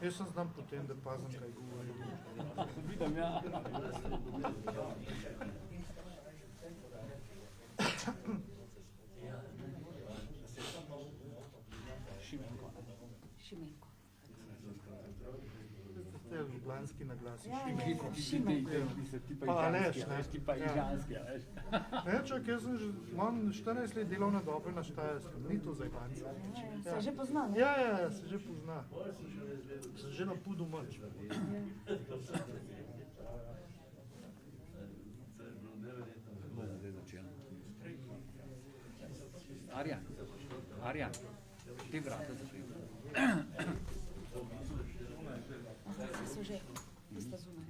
Jaz sem znam potem, da pazim, kaj govorim. Vidim, ja. Šimenko. Šimenko. To je ljubljanski naglasi. Šimenko. Pa Aleš, ne? Ti pa ižanski, veš. Ne, čak, jaz sem že, imam 14 let delovne dobe na Štajerskem, ni to zajbanca. Se že pozna, ne? Ja, se že pozna. Sem že na pudu mrč. Bomo zdaj začeli. Arjan, te vrata zaprij. So že, sta zunaj.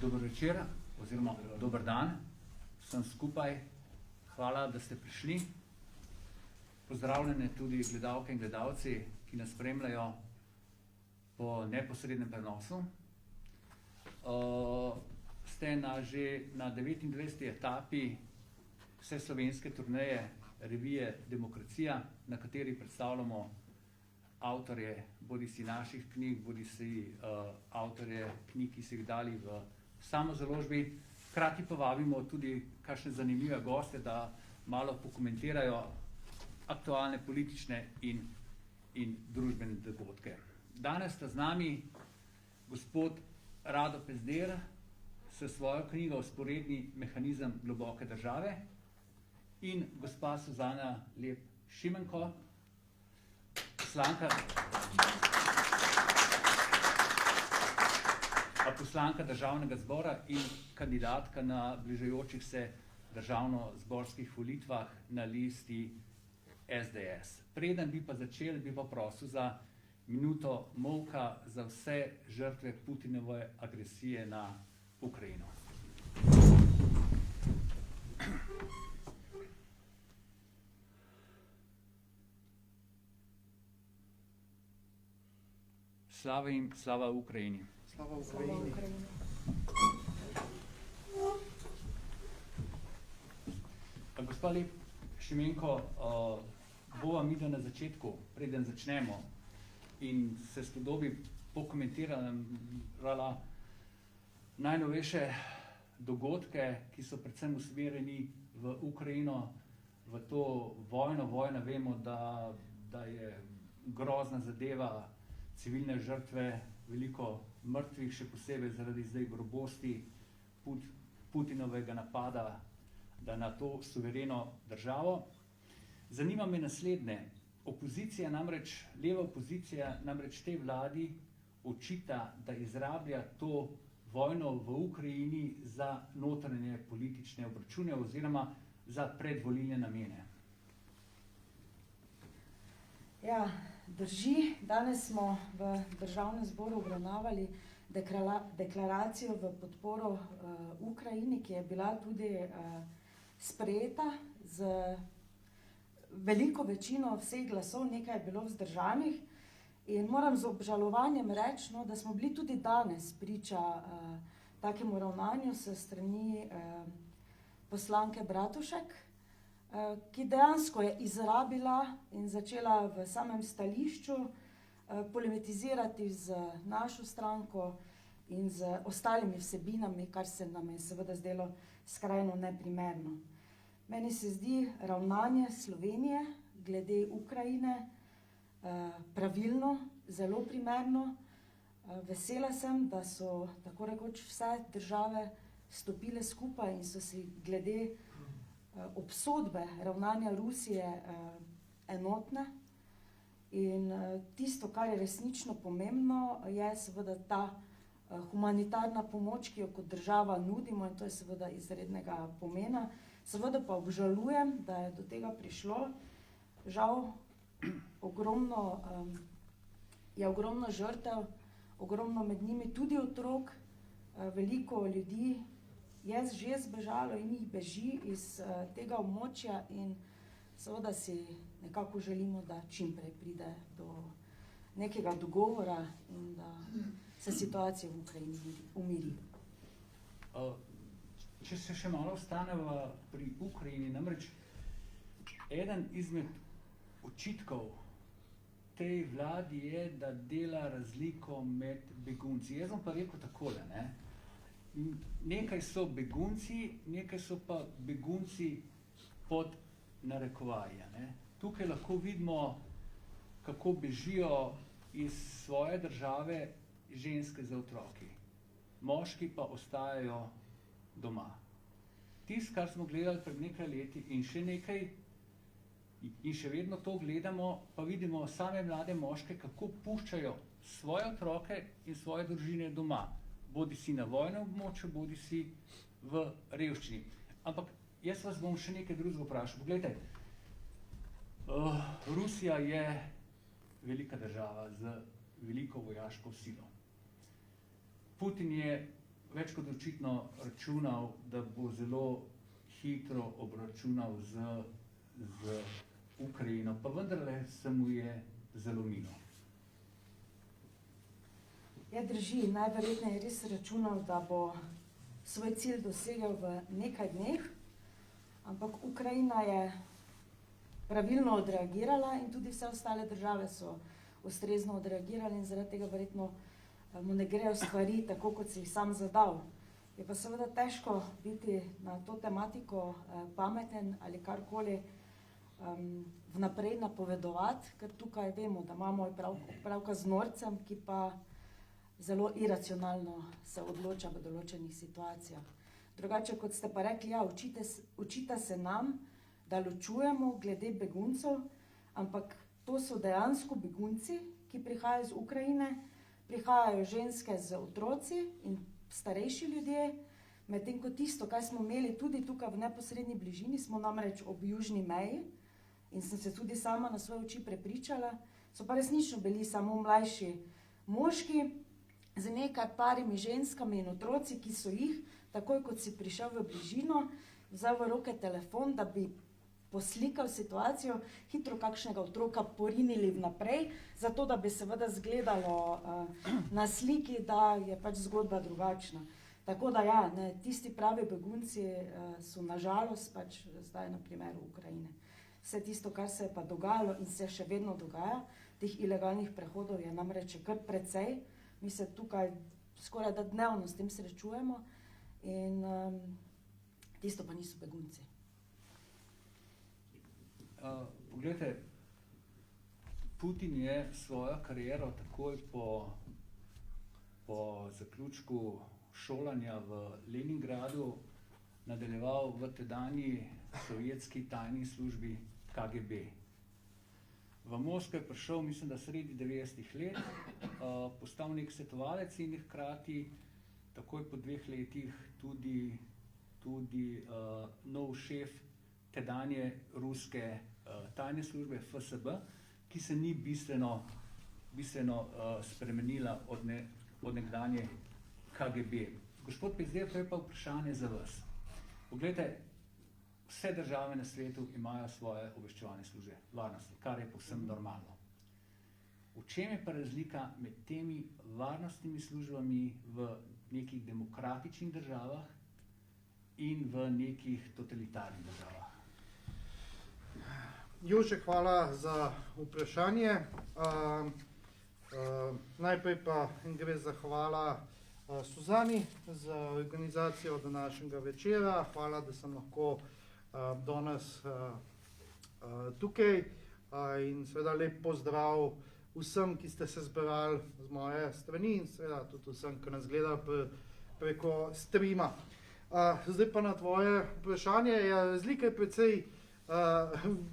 Dober večer, oziroma dober dan, vsem skupaj. Hvala, da ste prišli. Pozdravljene tudi gledalke in gledalci, ki nas spremljajo po neposrednem prenosu. Ste že na 29. etapi vseslovenske turneje revije Demokracija, na kateri predstavljamo avtorje bodisi naših knjig, bodisi avtorje knjig, ki so jih dali v samozaložbi. Hkrati pa vabimo tudi kakšne zanimive goste, da malo pokomentirajo aktualne politične in družbene dogodke. Danes sta z nami gospod Rado Pezder s svojo knjigo Vzporedni mehanizem globoke države in gospa Suzana Lep Šimenko, poslanka Državnega zbora in kandidatka na bližajočih se državno-zborskih volitvah na listi SDS. Preden bi pa začeli, bi pa prosil za minuto molka za vse žrtve Putinove agresije na Ukrajino. Slava jim, slava Ukrajini. Slava Ukrajini. Gospa Lep Šimenko, bova midva na začetku, preden začnemo in se spodobi pokomentirala najnovejše dogodke, ki so predvsem usmerjeni v Ukrajino, v to vojno. Vojna vemo, da je grozna zadeva, civilne žrtve, veliko mrtvih, še posebej zaradi zdaj grobosti Putinovega napada na to suvereno državo. Zanima me naslednje. Opozicija namreč, leva opozicija namreč tej vladi očita, da izrablja to vojno v Ukrajini za notranje politične obračune oziroma za predvolilne namene. Ja, drži. Danes smo v Državnem zboru obravnavali deklaracijo v podporo Ukrajini, ki je bila tudi sprejeta z veliko večino vseh glasov, nekaj je bilo vzdržanih. In moram z obžalovanjem reči, da smo bili tudi danes priča takemu ravnanju s strani poslanke Bratušek, ki dejansko je izrabila in začela v samem stališču polemizirati z našo stranko in z ostalimi vsebinami, kar se nam je seveda zdelo skrajno neprimerno. Meni se zdi ravnanje Slovenije glede Ukrajine pravilno, zelo primerno. Vesela sem, da so tako rekoč vse države stopile skupaj in so si glede obsodbe ravnanja Rusije enotne. In tisto, kar je resnično pomembno, je seveda ta humanitarna pomoč, ki jo kot država nudimo, in to je seveda izrednega pomena. Seveda pa obžalujem, da je do tega prišlo. Žal, je ogromno žrtev, ogromno med njimi tudi otrok, veliko ljudi je že zbežalo in jih beži iz tega območja in seveda si nekako želimo, da čim prej pride do nekega dogovora in da se situacija v Ukrajini umiri. Če se še malo ostaneva pri Ukrajini, namreč eden izmed očitkov tej vladi je, da dela razliko med begunci. Jaz bom pa rekel takole, ne? Nekaj so begunci, nekaj so pa begunci pod narekovaja, ne? Tukaj lahko vidimo, kako bežijo iz svoje države ženske za otroki. Moški pa ostajajo doma. Tisto, kar smo gledali pred nekaj leti in še vedno to gledamo, pa vidimo same mlade moške, kako puščajo svoje otroke in svoje družine doma. Bodi si na vojnem območju, bodi si v revščini. Ampak jaz vas bom še nekaj drugega vprašal. Poglejte, Rusija je velika država z veliko vojaško silo. Putin je več kot očitno računal, da bo zelo hitro obračunal z Ukrajino, pa vendarle se mu je zalomilo. Ja, drži, najverjetneje je res računal, da bo svoj cilj dosegel v nekaj dneh, ampak Ukrajina je pravilno odreagirala in tudi vse ostale države so ustrezno odreagirali in zaradi tega verjetno mu ne grejo stvari tako, kot si jih sam zadal. Je pa seveda težko biti na to tematiko pameten ali karkoli vnaprej napovedovati, ker tukaj vemo, da imamo opravka z norcem, ki pa zelo iracionalno se odloča v določenih situacijah. Drugače, kot ste pa rekli, ja, očita se nam, da ločujemo glede beguncev, ampak to so dejansko begunci, ki prihajajo iz Ukrajine, prihajajo ženske z otroci in starejši ljudje, medtem ko tisto, kaj smo imeli tudi tukaj v neposredni bližini, smo namreč ob južni meji in sem se tudi sama na svoje oči prepričala, so pa resnično bili samo mlajši moški z nekaj parimi ženskami in otroci, ki so jih, takoj kot si prišel v bližino, vzel v roke telefon, da bi poslikal situacijo, hitro kakšnega otroka porinili vnaprej, zato da bi seveda zgledalo na sliki, da je pač zgodba drugačna. Tako da ja, ne, tisti pravi begunci so nažalost pač zdaj na primeru Ukrajine. Vse tisto, kar se je pa dogajalo in se še vedno dogaja, teh ilegalnih prehodov je namreč kar precej. Mi se tukaj skoraj da dnevno s tem srečujemo in tisto pa niso begunci. Poglejte, Putin je svojo kariero takoj po zaključku šolanja v Leningradu nadaljeval v tedanji sovjetski tajni službi KGB. V Moskvo je prišel, mislim, da sredi 90-ih let, postal nek svetovalec in hkrati takoj po 2 letih tudi nov šef tedanje ruske tajne službe FSB, ki se ni bistveno spremenila od nekdanje KGB. Gospod Pezdir, to je pa vprašanje za vas. Poglejte, vse države na svetu imajo svoje obveščevalne službe, varnosti, kar je povsem normalno. V čem je pa razlika med temi varnostnimi službami v nekih demokratičnih državah in v nekih totalitarnih državah? Jože, hvala za vprašanje. Najprej pa gre zahvala Suzani za organizacijo današnjega večera. Hvala, da sem lahko danes tukaj in seveda lep pozdrav vsem, ki ste se zbrali z moje strani in seveda tudi vsem, ki nas gledajo preko streama. Zdaj pa na tvoje vprašanje. Razlika je precej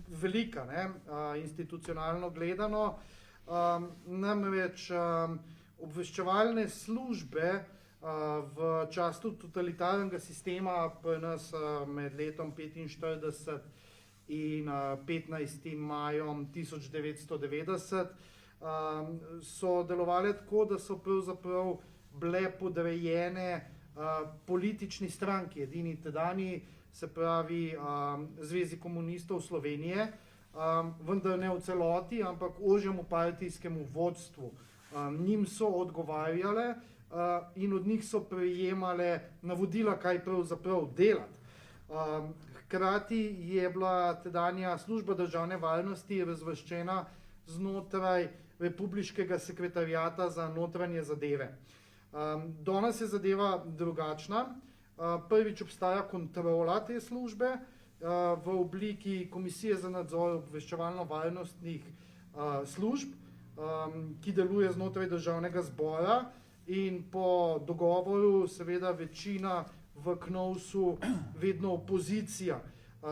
velika, ne? Institucionalno gledano. Namreč obveščevalne službe v času totalitarnega sistema pri nas med letom 1945 in 15. majem 1990 so delovale tako, da so pravzaprav bile podrejene politični stranki, edini tedajni, se pravi Zvezi komunistov Slovenije, vendar ne v celoti, ampak ožjemu partijskemu vodstvu. Njim so odgovarjale in od njih so prejemale navodila, kaj pravzaprav delati. hkrati je bila tedanja služba državne varnosti razvrščena znotraj Republiškega sekretariata za notranje zadeve. Danes je zadeva drugačna. Prvič obstaja kontrola te službe v obliki Komisije za nadzor obveščevalno-varnostnih služb, ki deluje znotraj državnega zbora in po dogovoru seveda večina v KNOVS-u vedno opozicija.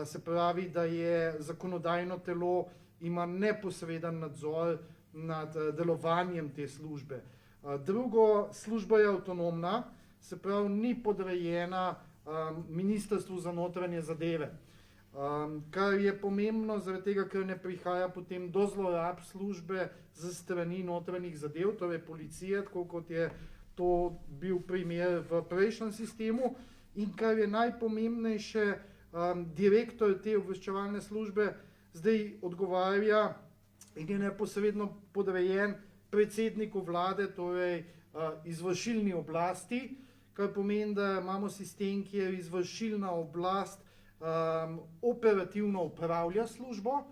Se pravi, da je zakonodajno telo ima neposreden nadzor nad delovanjem te službe. Drugo, služba je avtonomna, se pravi, ni podrejena Ministrstvu za notranje zadeve. Kar je pomembno, zaradi tega, ker ne prihaja potem do zlorab službe z strani notranjih zadev, torej policije, tako kot je to bil primer v prejšnjem sistemu. In kar je najpomembnejše, direktor te obveščevalne službe zdaj odgovarja in je neposredno podrejen predsedniku vlade, torej izvršilni oblasti, kar pomeni, da imamo sistem, kjer izvršilna oblast operativno upravlja službo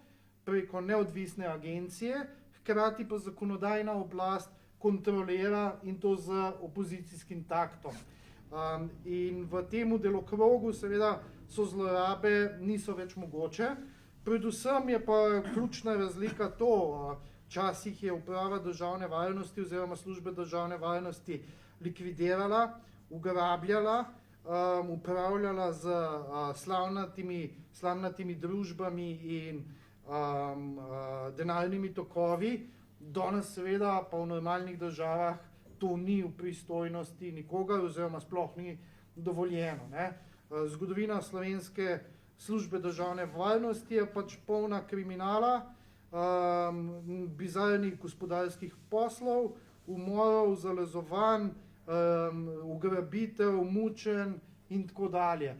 preko neodvisne agencije, hkrati pa zakonodajna oblast kontrolira in to z opozicijskim taktom. In v temu delokrogu seveda so zlorabe niso več mogoče. Predvsem je pa ključna razlika to, včasih je uprava državne varnosti oziroma službe državne varnosti likvidirala, ugrabljala, upravljala z slamnatimi družbami in denarnimi tokovi. Danes seveda pa v normalnih državah to ni v pristojnosti nikogar oziroma sploh ni dovoljeno. Zgodovina slovenske službe državne varnosti je pač polna kriminala, bizarnih gospodarskih poslov, umorov, zalezovanj, ugrabitev, mučenj in tako dalje.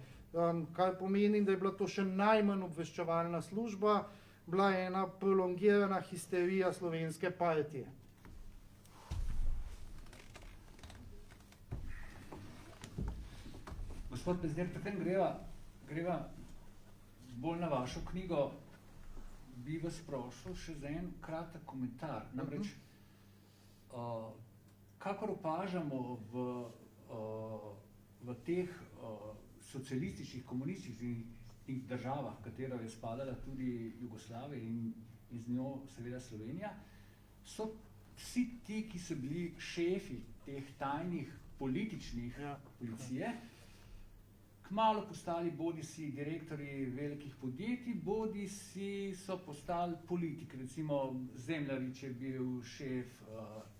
Kar pomeni, da je bila to še najmanj obveščevalna služba, bila je ena prolongirana histerija slovenske partije. Gospod Pezner, potem greva bolj na vašo knjigo. Bi vas prosil še za en kratek komentar. Namreč, kakor opažamo v teh socialističnih, komunističnih državah, katero je spadala tudi Jugoslavija in z njo seveda Slovenija, so vsi ti, ki so bili šefi teh tajnih političnih policije, kmalu postali bodisi direktorji velikih podjetij, bodisi so postali politiki. Recimo Zemljarič je bil šef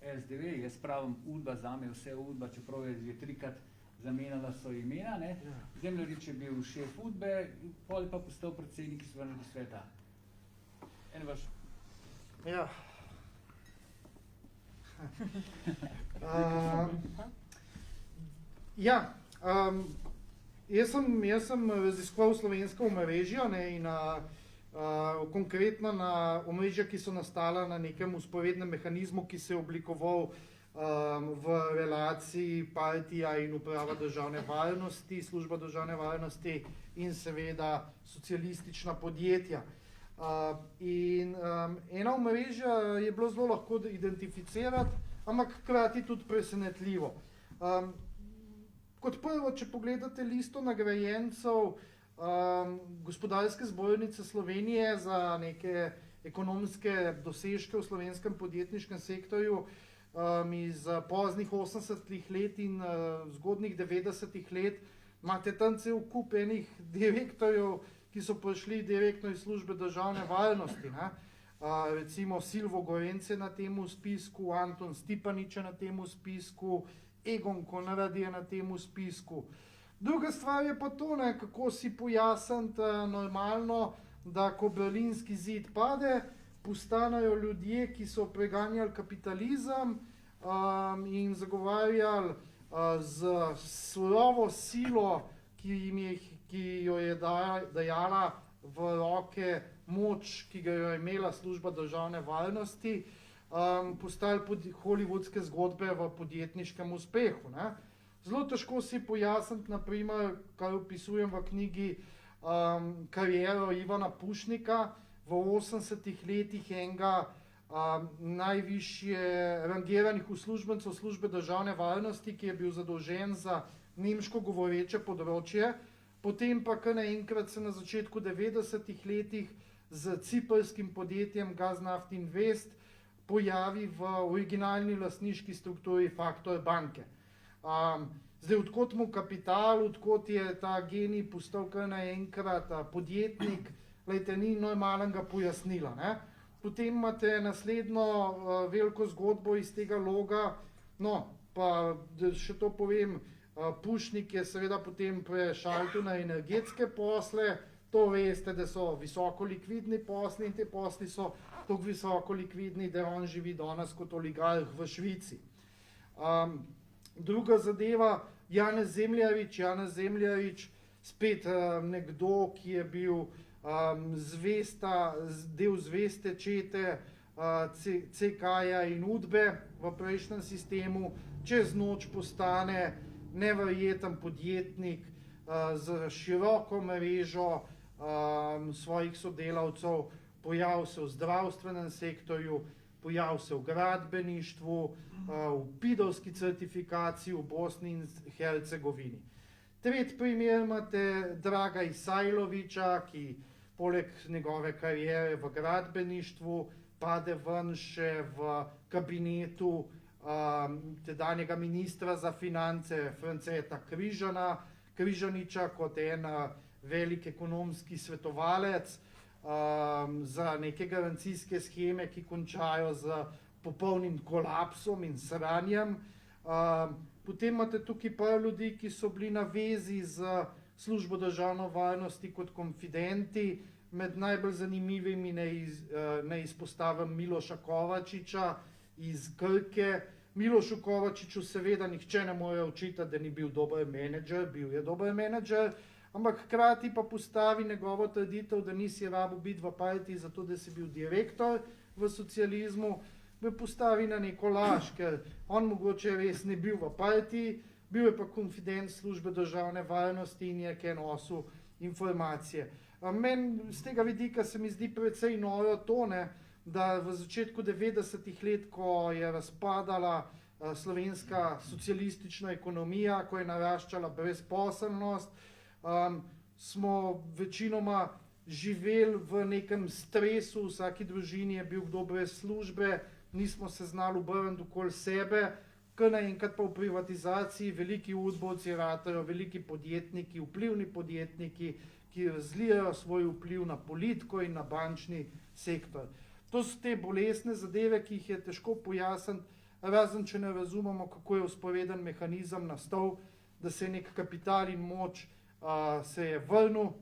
SDV, jaz pravim UDBA, zame vse UDBA, čeprav je že 3krat zamenjala so imena. Zemljarič je bil šef UDBE, pol pa postal predsednik izvršnega sveta. En vaš... Jaz sem raziskoval slovensko omrežje in konkretno na omrežja, ki so nastala na nekem vzporednem mehanizmu, ki se je oblikoval v relaciji partija in uprava državne varnosti, služba državne varnosti in seveda socialistična podjetja. In ena omrežja je bilo zelo lahko identificirati, ampak hkrati tudi presenetljivo. Kot prvo, če pogledate listo nagrajencev Gospodarske zbornice Slovenije za neke ekonomske dosežke v slovenskem podjetniškem sektorju iz poznih 80-ih let in zgodnjih 90-ih let, imate tam cel kup enih direktorjev, ki so prišli direktno iz službe državne varnosti. Recimo Silvo Gorenc je na tem spisku, Anton Stipanič je na tem spisku, Egon Konrad je na tem spisku. Druga stvar je pa to, kako si pojasniti normalno, da ko Berlinski zid pade, postanejo ljudje, ki so preganjali kapitalizem in zagovarjali z surovo silo, ki jo je dajala v roke moč, ki ga je imela služba državne varnosti, postali hollywoodske zgodbe v podjetniškem uspehu. Zelo težko si pojasniti, naprimer, kar opisujem v knjigi, kariero Ivana Pušnika, v 80-ih letih enega najvišje rangiranih uslužbencev službe državne varnosti, ki je bil zadolžen za nemško govoreče področje. Potem pa kar naenkrat se na začetku 90-ih letih z ciprskim podjetjem Gaznaft Invest pojavi v originalni lastniški strukturi Faktor banke. Zdaj, odkot mu kapital, odkot je ta genij postal kar naenkrat podjetnik, glejte, ni normalnega pojasnila, ne? Potem imate naslednjo veliko zgodbo iz tega loga, no, pa še to povem, Pušnik je seveda potem prešaltil na energetske posle, to veste, da so visoko likvidni posli in te posli so tako visoko likvidni, da on živi danes kot oligarh v Švici. Druga zadeva, Janez Zemljarič, spet nekdo, ki je bil del zveste čete CK-ja in Udbe v prejšnjem sistemu, čez noč postane neverjeten podjetnik z široko mrežo svojih sodelavcev, pojav se v zdravstvenem sektorju, pojav se v gradbeništvu, v pidovski certifikaciji v Bosni in Hercegovini. Tretji primer imate Draga Isajloviča, ki poleg njegove kariere v gradbeništvu pade ven še v kabinetu tedanjega ministra za finance Franceta Križaniča kot en velik ekonomski svetovalec za neke garancijske sheme, ki končajo z popolnim kolapsom in sranjem. Potem imate tukaj par ljudi, ki so bili na vezi z službo državne varnosti kot konfidenti. Med najbolj zanimivimi ne izpostavim Miloša Kovačiča iz Krke. Milošu Kovačiču seveda nihče ne more očitati, da ni bil dober menedžer, bil je dober menedžer, ampak hkrati pa postavi njegovo trditev, da nisi rabil biti v partiji zato, da si bil direktor v socializmu, me postavi na neko laž, ker on mogoče res ne bil v partiji, bil je pa konfident službe državne varnosti in je kaj nosil informacije. Meni z tega vidika se mi zdi precej noro to, da v začetku 90-ih let, ko je razpadala slovenska socialistična ekonomija, ko je naraščala brezposelnost, smo večinoma živeli v nekem stresu, v vsaki družini je bil kdo brez službe, nismo se znali obrniti okoli sebe, kar naenkrat pa v privatizaciji veliki udbovci ratajo, veliki podjetniki, vplivni podjetniki, ki razlijajo svoj vpliv na politiko in na bančni sektor. To so te bolestne zadeve, ki jih je težko pojasniti, razen če ne razumemo, kako je vzporeden mehanizem nastal, da se je nek kapital in moč se je vrnil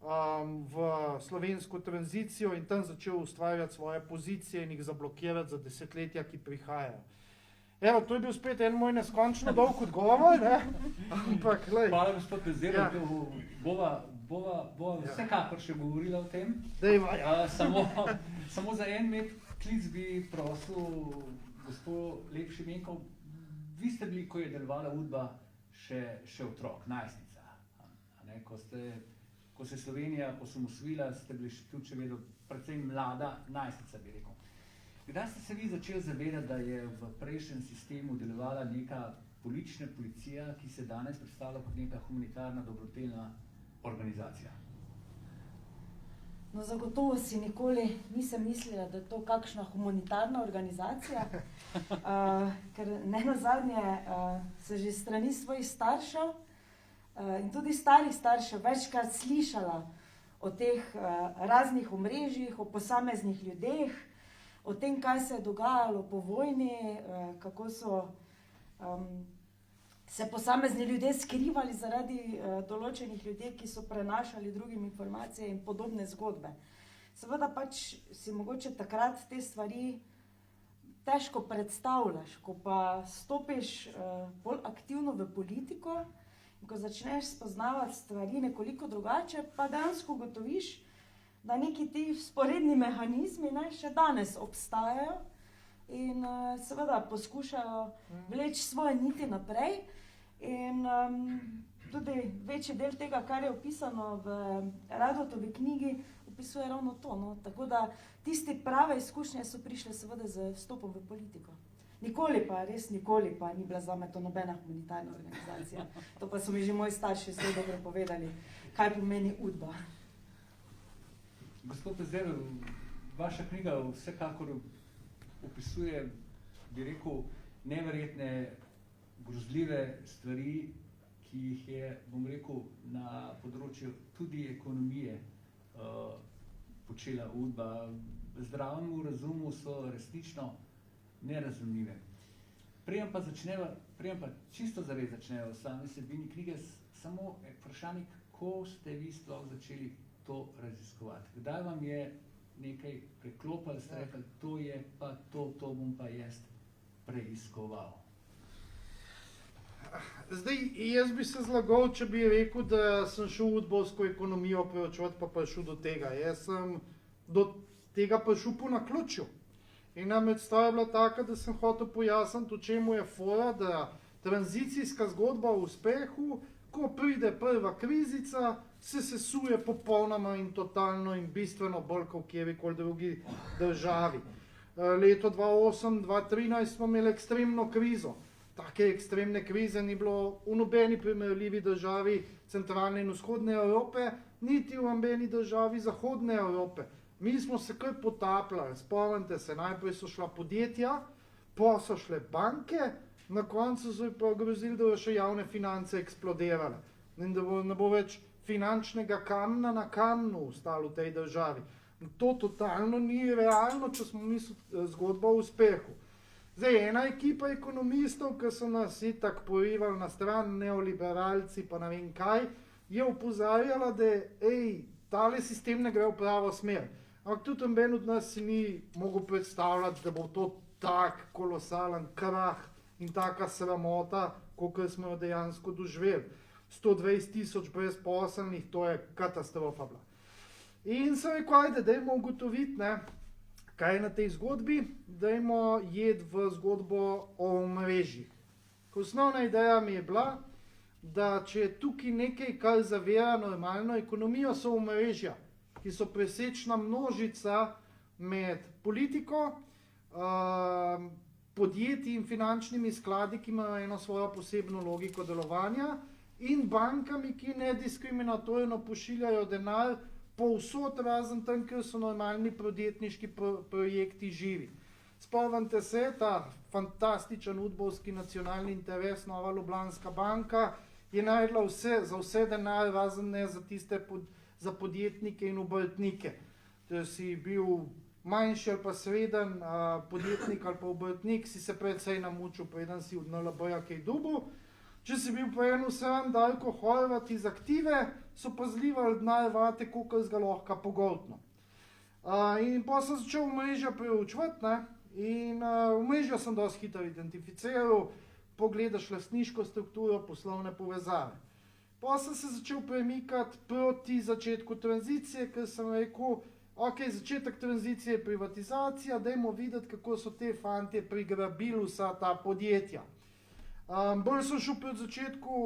v slovensko tranzicijo in tam začel ustvarjati svoje pozicije in jih zablokirati za desetletja, ki prihajajo. Evo, to je bil spet en moj neskončno dolg odgovor, ne? Ampak, glej. Hvala, gospod Bezerov, bova vsekakor še govorila o tem. Samo za en klic bi prosil gospod Lep Šimenkov. Vi ste bili, ko je delovala Udba, še otrok, najstnica. Ko se Slovenija osamosvojila, ste bili tudi še vedno precej mlada najstnica, bi rekel. Kdaj ste se vi začeli zavedati, da je v prejšnjem sistemu delovala neka politična policija, ki se danes predstavlja kot neka humanitarna dobrodelna organizacija? No, zagotovo si nikoli nisem mislila, da je to kakšna humanitarna organizacija, ker nenazadnje se že strani svojih staršev in tudi starih staršev večkrat slišala o teh raznih omrežjih, o posameznih ljudeh, o tem, kaj se je dogajalo po vojni, kako so se posamezni ljudje skrivali zaradi določenih ljudi, ki so prenašali drugim informacije in podobne zgodbe. Seveda pač si mogoče takrat te stvari težko predstavljaš, ko pa stopiš bolj aktivno v politiko in ko začneš spoznavati stvari nekoliko drugače, pa dejansko ugotoviš, da neki ti vzporedni mehanizmi še danes obstajajo in seveda poskušajo vleči svoje niti naprej. In tudi večji del tega, kar je opisano v Radotovi knjigi, opisuje ravno to. No? Tako da tiste prave izkušnje so prišle seveda z vstopom v politiko. Nikoli pa, res nikoli pa ni bila zame to nobena humanitarna organizacija. To pa so mi že moji starši zelo dobro povedali, kaj pomeni Udba. Gospod Pezder, vaša knjiga vsekakor opisuje, bi rekel, neverjetne, grozljive stvari, ki jih je, bom rekel, na področju tudi ekonomije počela Udba. V zdravemu razumu so resnično nerazumljive. Prejem pa čisto zares začnejo v sami vsebini knjige, samo vprašanje, kako ste vi sploh začeli to raziskovati? Kdaj vam je nekaj preklopali, ste rekli, to je pa to bom pa jaz preiskoval? Zdaj, jaz bi se zlagal, če bi rekel, da sem šel udbovsko ekonomijo preučevati, pa prišel do tega. Jaz sem do tega prišel po naključju. In namreč stvar je bila taka, da sem hotel pojasniti, v čemu je fora, da tranzicijska zgodba o uspehu, ko pride prva krizica, se sesuje popolnoma in totalno in bistveno bolj kot kjerikoli drugi državi. Leto 2008-2013 smo imeli ekstremno krizo. Take ekstremne krize ni bilo v nobeni primerljivi državi centralne in vzhodne Evrope, niti v nobeni državi zahodne Evrope. Mi smo se kar potapljali, spomnite se, najprej so šla podjetja, pa so šle banke, na koncu so pa grozili, da bo še javne finance eksplodirale in da ne bo več finančnega kamna na kamnu ostalo v tej državi. To totalno ni realno, če smo mislili zgodba o uspehu. Zdaj, ena ekipa ekonomistov, ki so nas itak porivali na stran, neoliberalci pa ne vem kaj, je opozarjala, da tale sistem ne gre v pravo smer. Ampak tudi noben od nas si ni mogel predstavljati, da bo to tak kolosalen krah in taka sramota, kolikor smo jo dejansko doživeli. 120,000 brezposelnih, to je katastrofa bila. In se rekel, ajde, dajmo ugotoviti, kaj je na tej zgodbi, dajmo jeti v zgodbo o omrežjih. Osnovna ideja mi je bila, da če je tukaj nekaj, kar zavira normalno ekonomijo, so omrežja, ki so presečna množica med politiko, podjetji in finančnimi skladi, ki imajo eno svojo posebno logiko delovanja, in bankami, ki nediskriminatorno pošiljajo denar povsod razen tam, ker so normalni podjetniški projekti živi. Spomnite se, ta fantastičen udbovski nacionalni interes, Nova Ljubljanska banka, je najdla za vse denar, razen ne za tiste za podjetnike in obrtnike. Če si bil manjši ali pa sreden podjetnik ali pa obrtnik, si se precej namučil, preden si od NLB-ja kaj dobil. Če si bil pa eno sam Darko Horvat iz Aktive, so pa zlivali denar vate, koliko ga lahko pogoltno. In potem sem začel omrežja preučevati, in omrežja sem dosti hitro identificiral, pogledaš lastniško strukturo, poslovne povezave. Potem sem se začel premikati proti začetku tranzicije, ker sem rekel, začetek tranzicije je privatizacija, dajmo videti, kako so te fantje prigrabili vsa ta podjetja. Bolj sem šel pred začetku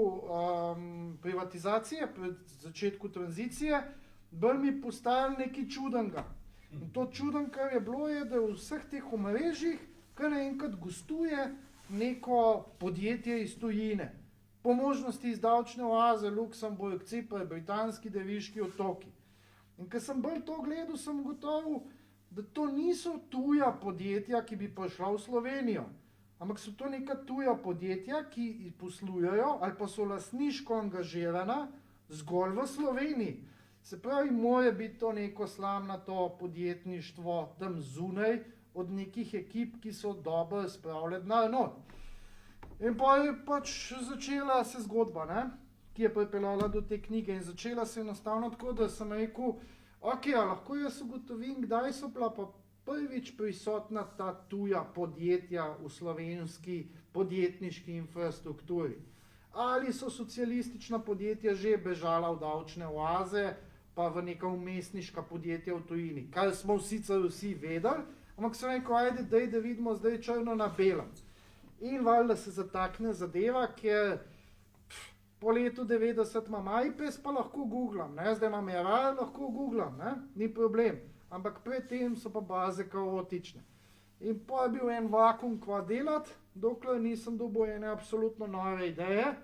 privatizacije, pred začetku tranzicije, bolj mi postajalo nekaj čudenega. In to čuden, kar je bilo, je, da v vseh teh omrežjih kar naenkrat gostuje neko podjetje iz tujine. Po možnosti iz davčne oaze, Luksemburg, Cipr, Britanski Deviški otoki. In ker sem bolj to gledal, sem ugotovil, da to niso tuja podjetja, ki bi prišla v Slovenijo, ampak so to neka tuja podjetja, ki poslujejo ali pa so lastniško angažirana zgolj v Sloveniji. Se pravi, mora biti to neko slamnato podjetništvo tam zunaj od nekih ekip, ki so dobro spravile denar not. In pa je pač začela se zgodba, ki je pripeljala do te knjige, in začela se enostavno tako, da sem rekel, lahko jaz ugotovim, kdaj so bila pa prvič prisotna ta tuja podjetja v slovenski podjetniški infrastrukturi. Ali so socialistična podjetja že bežala v davčne oaze, pa v neka umestniška podjetja v tujini, kar smo sicer vsi vedeli, ampak sem rekel, ajde, da vidimo zdaj črno na belem. In valjda se zatakne zadeva, ker po letu 90 imam iPes, pa lahko googlam, ne? Zdaj imam RAR, lahko googlam, ne? Ni problem. Ampak predtem so pa baze kaotične. In pa je bil en vakum, kva delati, dokler nisem dobil ene absolutno nove ideje,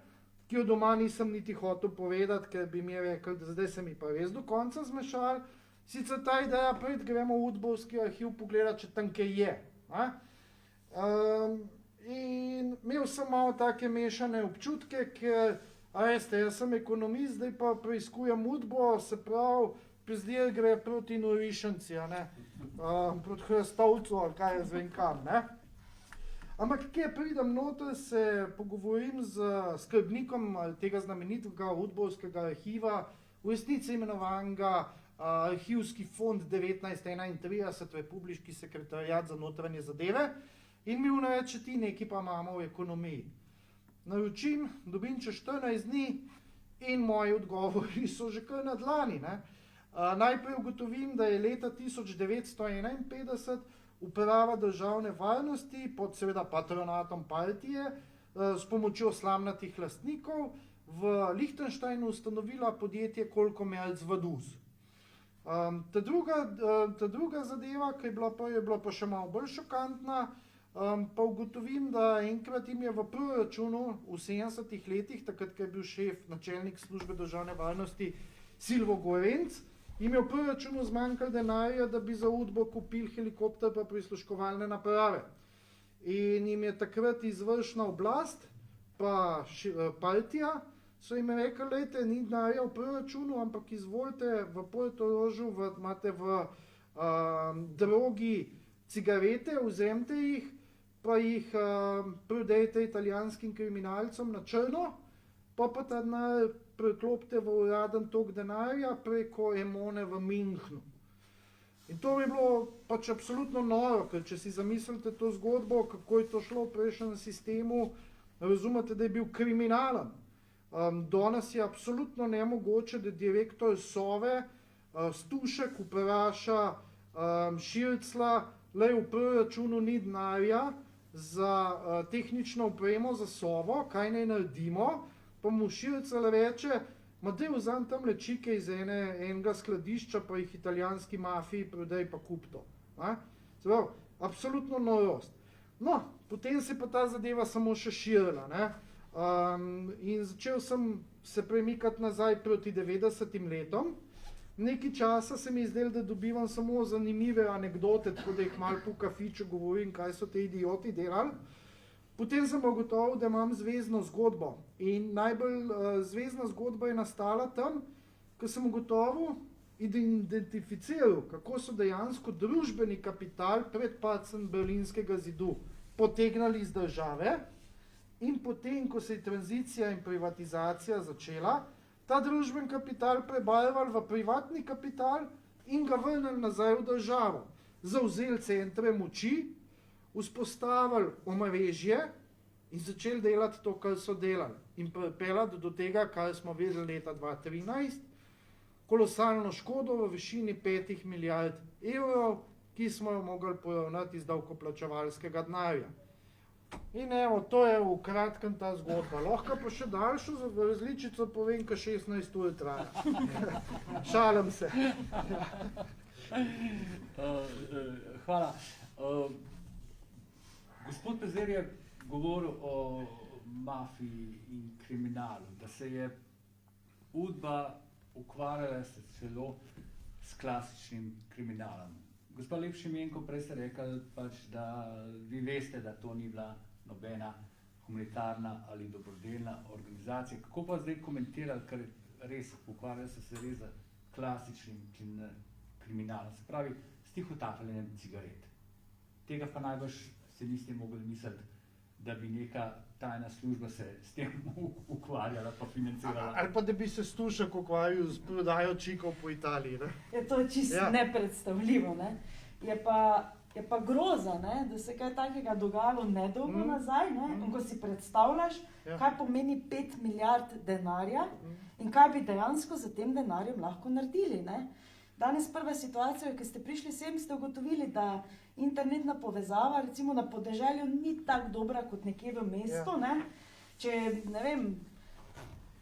ki jo doma nisem niti hotel povedati, ker bi mi rekel, da zdaj se mi pa res do konca zmešali. Sicer ta ideja, pred gremo v Udbovski arhiv pogledati, če tam kaj je. In imel sem malo take mešane občutke, ker, veste, jaz sem ekonomist, zdaj pa preiskujem Udbo, se pravi, prezdir gre proti norišanci, proti Hrstovcu, ali kaj jaz vem kam, ne. Ampak, kje pridem noter, se pogovorim z skrbnikom tega znamenitega Udbovskega arhiva, v resnici imenovanega Arhivski fond 1931, Republiški sekretariat za notranje zadeve, in mi reče, ti nekaj pa imamo v ekonomiji. Naročim, dobim čez 14 dni in moji odgovori so že kar na dlani, ne. Najprej ugotovim, da je leta 1951 Uprava državne varnosti pod seveda patronatom partije s pomočjo slamnatih lastnikov v Lichtensteinu ustanovila podjetje Kolkomerc Vaduz. Ta druga zadeva, ki je bila pa še malo bolj šokantna, pa ugotovim, da enkrat jim je v proračunu v 70-ih letih, takrat, ko je bil šef, načelnik službe državne varnosti Silvo Gorenc, jim je v proračunu zmanjkalo denarja, da bi za Udbo kupili helikopter pa prisluškovalne naprave. In jim je takrat izvršna oblast, pa partija, so jim rekli, lejte, ni denarja v proračunu, ampak izvolite v Portorožu, imate v drogi cigarete, vzemite jih, pa jih prodajte italijanskim kriminalcem na črno, pa ta denar preklopite v uraden tok denarja preko Emone v Münchnu. In to bi bilo pač absolutno noro, ker če si zamislite to zgodbo, kako je to šlo v prejšnjem sistemu, razumete, da je bil kriminalen. Danes je absolutno nemogoče, da direktor Sove Stušek vpraša Šircla, le v proračunu ni denarja za tehnično opremo za Sovo, kaj naj naredimo, pa mu Šircel reče, ma daj vzam tam čike iz enega skladišča, pa jih italijanski mafiji prodaj pa kup to. Zdaj, absolutno norost. No, potem se pa ta zadeva samo še širila, ne. In začel sem se premikati nazaj proti 90-im letom. Nekaj časa se mi je zdelo, da dobivam samo zanimive anekdote, tako da jih malo po kafiču govorim, kaj so te idioti delali. Potem sem ugotovil, da imam zvezdno zgodbo. In najbolj zvezdna zgodba je nastala tam, ko sem ugotovil in identificiral, kako so dejansko družbeni kapital pred padcem Berlinskega zidu potegnali iz države in potem, ko se je tranzicija in privatizacija začela, ta družben kapital prebarvali v privatni kapital in ga vrnili nazaj v državo. Zavzeli centre moči, vzpostavili omrežje in začeli delati to, kar so delali. In pripeljati do tega, kar smo videli leta 2013, kolosalno škodo v višini 5 milijard evrov, ki smo jo mogli poravnati iz davkoplačevalskega denarja. In evo, to je v kratkem ta zgodba. Lahko pa še daljšo različico povem, ko 16 ur traja. Šalim se. Hvala. Gospod Pezer je govoril o mafiji in kriminalu, da se je Udba ukvarjala se celo s klasičnim kriminalom. Gospa Lep Šimenko, prej ste rekli, pač, da vi veste, da to ni bila nobena humanitarna ali dobrodelna organizacija. Kako pa zdaj komentirali, ker res ukvarjali so se res z klasičnim kriminalom, se pravi s tihotapljenjem cigaret. Tega pa najbrž se niste mogli misliti, da bi neka tajna služba se s tem ukvarjala pa financirala. Ali pa da bi se Stušek ukvarjal z prodajo čikov po Italiji, ne? To je čisto nepredstavljivo, ne? Je pa groza, ne? Da se kaj takega dogajalo nedolgo nazaj, ne? In ko si predstavljaš, kaj pomeni 5 milijard denarja in kaj bi dejansko za tem denarjem lahko naredili, ne? Danes prva situacija, ki ste prišli sem, ste ugotovili, da internetna povezava recimo na podeželju ni tako dobra kot nekje v mestu, ne? Če, ne vem,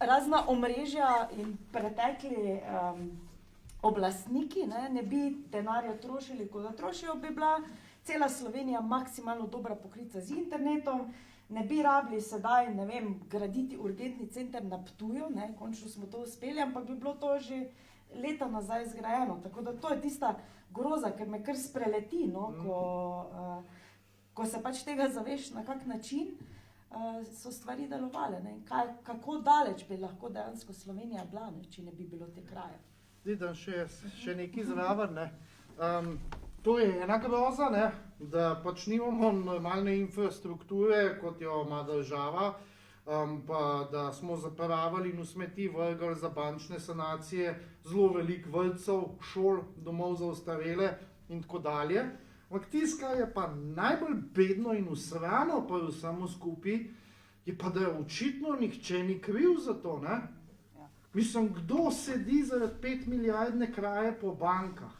razna omrežja in pretekli oblastniki ne bi denarja trošili, kot da trošijo, bi bila cela Slovenija maksimalno dobra pokrita z internetom, ne bi rabili sedaj, ne vem, graditi urgentni center na Ptuju, končno smo to uspeli, ampak bi bilo to že leta nazaj zgrajeno. Tako da to je tista groza, ker me kar spreleti, ko se pač tega zaveš, na kak način so stvari delovale. Kako daleč bi lahko dejansko Slovenija bila, če ne bi bilo te kraje. Zdaj, še nekaj zraven. To je ena groza, da pač nimamo normalne infrastrukture, kot jo ima država, pa da smo zapravali in v smeti vrgli za bančne sanacije zelo veliko vrtcev, šol, domov za ostarele in tako dalje. Ampak tisto, kar je pa najbolj bedno in usrano pa vsemu skupaj, je pa, da očitno nihče ni kriv za to, Mislim, kdo sedi zaradi 5 milijardne kraje po bankah?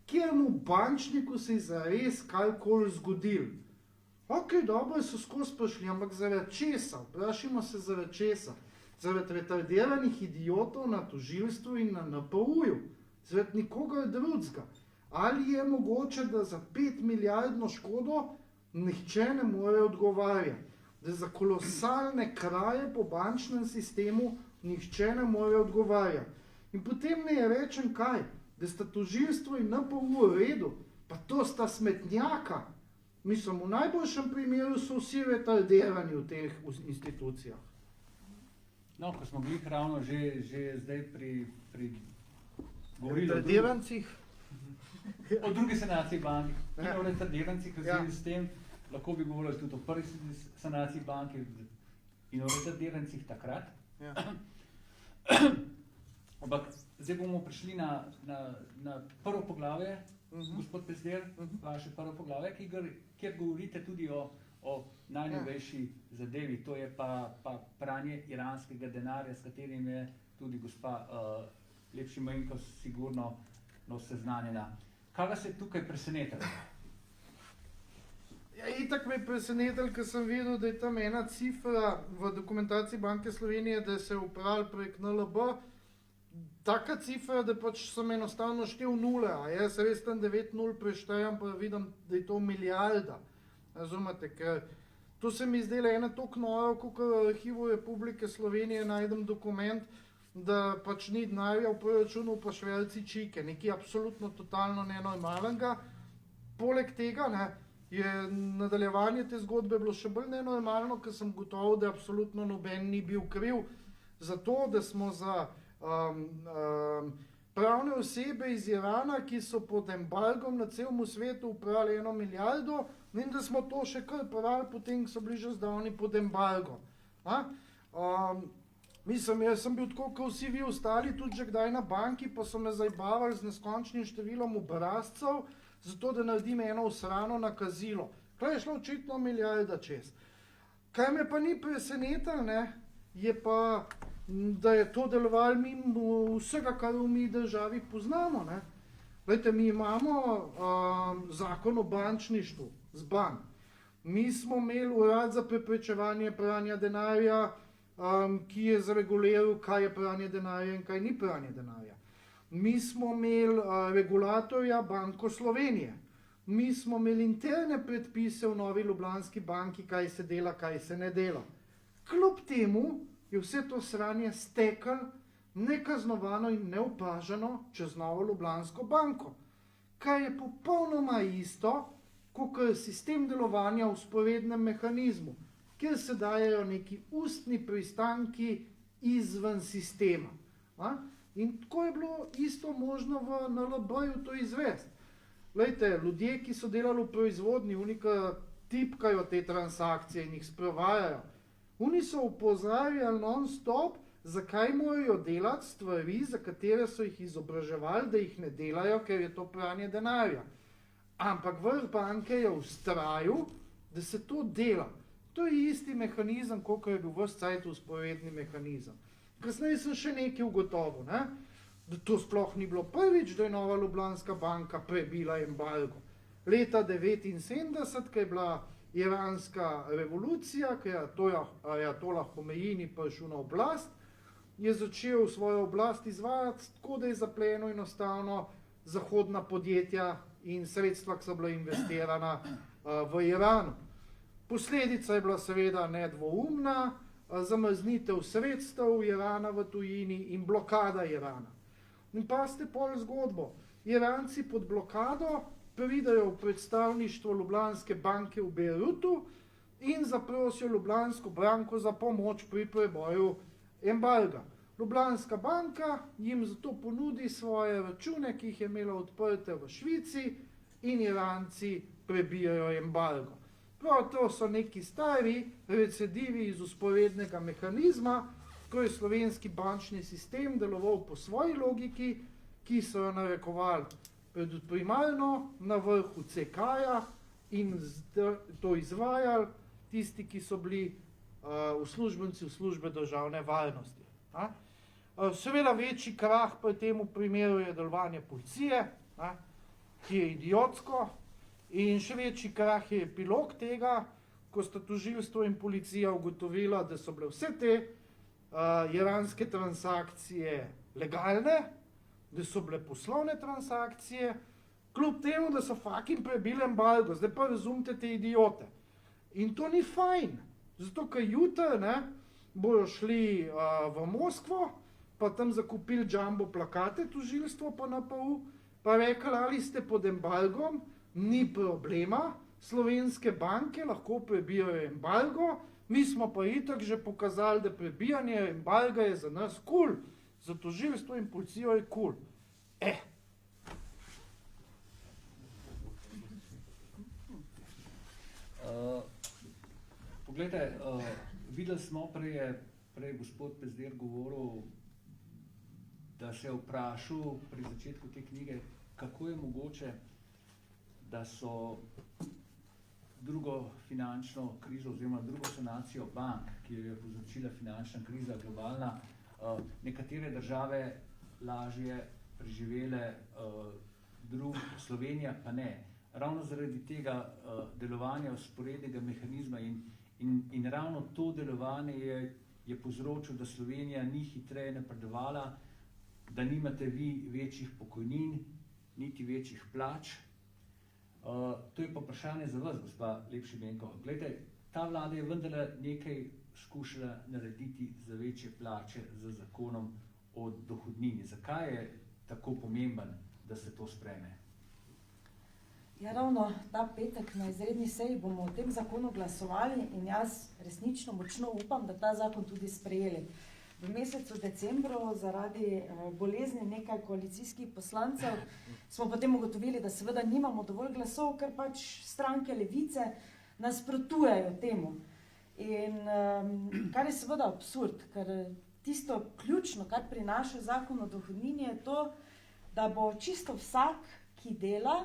Kjeremu bančniku se je zares karkoli zgodil? Ok, dobro, so skozi prišli, ampak zaradi česa? Vprašimo se zaradi česa. Zaradi retardiranih idiotov na tožilstvu in na NPU-ju. Zaradi nikogar drugega. Ali je mogoče, da za 5 milijardno škodo nihče ne more odgovarjati? Da za kolosalne kraje po bančnem sistemu nihče ne more odgovarjati. In potem ne rečem kaj, da sta tožilstvo in NPU v redu, pa to sta smetnjaka. Mislim, v najboljšem primeru so vsi retardirani v teh institucijah. No, ko smo bili ravno že zdaj pri retardirancih. O drugi sanaciji bank, o retardirancih, s tem, lahko bi govorili tudi o prvi sanaciji banke in o retardirancih takrat. Ampak zdaj bomo prišli na prvo poglavje, gospod Pezder, vaše prvo poglavje, kjer govorite tudi o najnovejši zadevi, to je pa pranje iranskega denarja, s katerim je tudi gospa Lepšimenko sigurno seznanjena. Kaj vas je tukaj presenetilo? Ja, itak me je presenetil, ker sem videl, da je tam ena cifra v dokumentaciji Banke Slovenije, da se je upravil prek NLB. Taka cifra, da pač sem enostavno štel nule, a jaz res tam 9-0 preštajam, pa vidim, da je to milijarda. Razumete, ker to se mi zdela ena toliko noro, kot v arhivu Republike Slovenije najdem dokument, da pač ni denarja v proračunu, pa šverci čike, nekaj absolutno totalno nenormalnega. Poleg tega, je nadaljevanje te zgodbe bilo še bolj nenormalno, ker sem gotovo, da absolutno noben ni bil kriv za to, da smo za pravne osebe iz Irana, ki so pod embargom na celem svetu upravili 1 milijardo, in da smo to še kar pravili, potem so bili že zdavni pod embargom. Mislim, jaz sem bil tako, kot vsi vi ostali, tudi že kdaj na banki, pa so me zajbavali z neskončnim številom obrazcev, zato da naredim eno usrano nakazilo. Kaj je šlo očitno milijarda čez. Kaj me pa ni presenetilo, je pa, da je to delovalo mimo vsega, kar v mi državi poznamo. Glejte, mi imamo zakon o bančništvu, ZBAN. Mi smo imeli urad za preprečevanje pranja denarja, ki je zreguliral, kaj je pranje denarja in kaj ni pranje denarja. Mi smo imeli regulatorja Banko Slovenije. Mi smo imeli interne predpise v Novi Ljubljanski banki, kaj se dela, kaj se ne dela. Kljub temu je vse to sranje steklo nekaznovano in neopaženo čez Novo Ljubljansko banko, kar je popolnoma isto, kot je sistem delovanja v vzporednem mehanizmu, kjer se dajejo neki ustni pristanki izven sistema. In tako je bilo isto možno v NLB-ju to izvesti. Glejte, ljudje, ki so delali v proizvodnji, oni, ki tipkajo te transakcije in jih sprovajajo, oni so opozarjali non-stop, zakaj morajo delati stvari, za katere so jih izobraževali, da jih ne delajo, ker je to pranje denarja. Ampak vrh banke je vztrajal, da se to dela. To je isti mehanizem, kot je bil ves cajt vzporedni mehanizem. Kasneje sem še nekaj ugotovil, da to sploh ni bilo prvič, da je Nova Ljubljanska banka prebila embargo. Leta 1979, ko je bila iranska revolucija, ko je Ajatolah Homeini prišel na oblast, je začel svojo oblast izvajati tako, da je zaplenil enostavno zahodna podjetja in sredstva, ki so bila investirana v Iranu. Posledica je bila seveda nedvoumna, zamrznitev sredstev Irana v tujini in blokada Irana. In pa ste pol zgodbo. Iranci pod blokado pridajo v predstavništvo Ljubljanske banke v Bejrutu in zaprosijo Ljubljansko banko za pomoč pri preboju embarga. Ljubljanska banka jim zato ponudi svoje račune, ki jih je imela odprte v Švici, in Iranci prebijajo embargo. Prav to so neki stari recidivi iz usporednega mehanizma, ko je slovenski bančni sistem deloval po svoji logiki, ki so jo narekovali primarno na vrhu CK-ja in to izvajali tisti, ki so bili uslužbenci v službe državne varnosti. Seveda večji krah pri tem primeru je delovanje policije, ki je idiotsko, in še večji krah je epilog tega, ko sta tožilstvo in policija ugotovila, da so bile vse te iranske transakcije legalne, da so bile poslovne transakcije, kljub temu, da so fucking prebili embargo. Zdaj pa razumite te idiote. In to ni fajn, zato ker jutri bojo šli v Moskvo, pa tam zakupili jumbo plakate, tožilstvo pa NPU, pa rekli, ali ste pod embargom, ni problema, slovenske banke lahko prebijajo embargo, mi smo pa itak že pokazali, da prebijanje embarga je za nas kul, za tožilstvo in policijo je kul. Poglejte, videli smo prej gospod Pezdir govoril, da se je vprašal pri začetku te knjige, kako je mogoče, da so drugo finančno krizo oziroma drugo sanacijo bank, ki jo je povzročila finančna kriza globalna, nekatere države lažje preživele, Slovenija pa ne. Ravno zaradi tega delovanja vzporednega mehanizma in ravno to delovanje je povzročilo, da Slovenija ni hitreje napredovala, da nimate vi večjih pokojnin, niti večjih plač. To je pa vprašanje za vas, gospa Lepšibenko. Glejte, ta vlada je vendarle nekaj skušala narediti za večje plače z zakonom o dohodnini. Zakaj je tako pomemben, da se to sprejme? Ja, ravno ta petek na izredni seji bomo o tem zakonu glasovali in jaz resnično močno upam, da ta zakon tudi sprejeli. V mesecu decembru zaradi bolezni nekaj koalicijskih poslancev smo potem ugotovili, da seveda nimamo dovolj glasov, ker pač stranke levice nasprotujejo temu. In kar je seveda absurd, ker tisto ključno, kar prinaša zakon o dohodnini, je to, da bo čisto vsak, ki dela,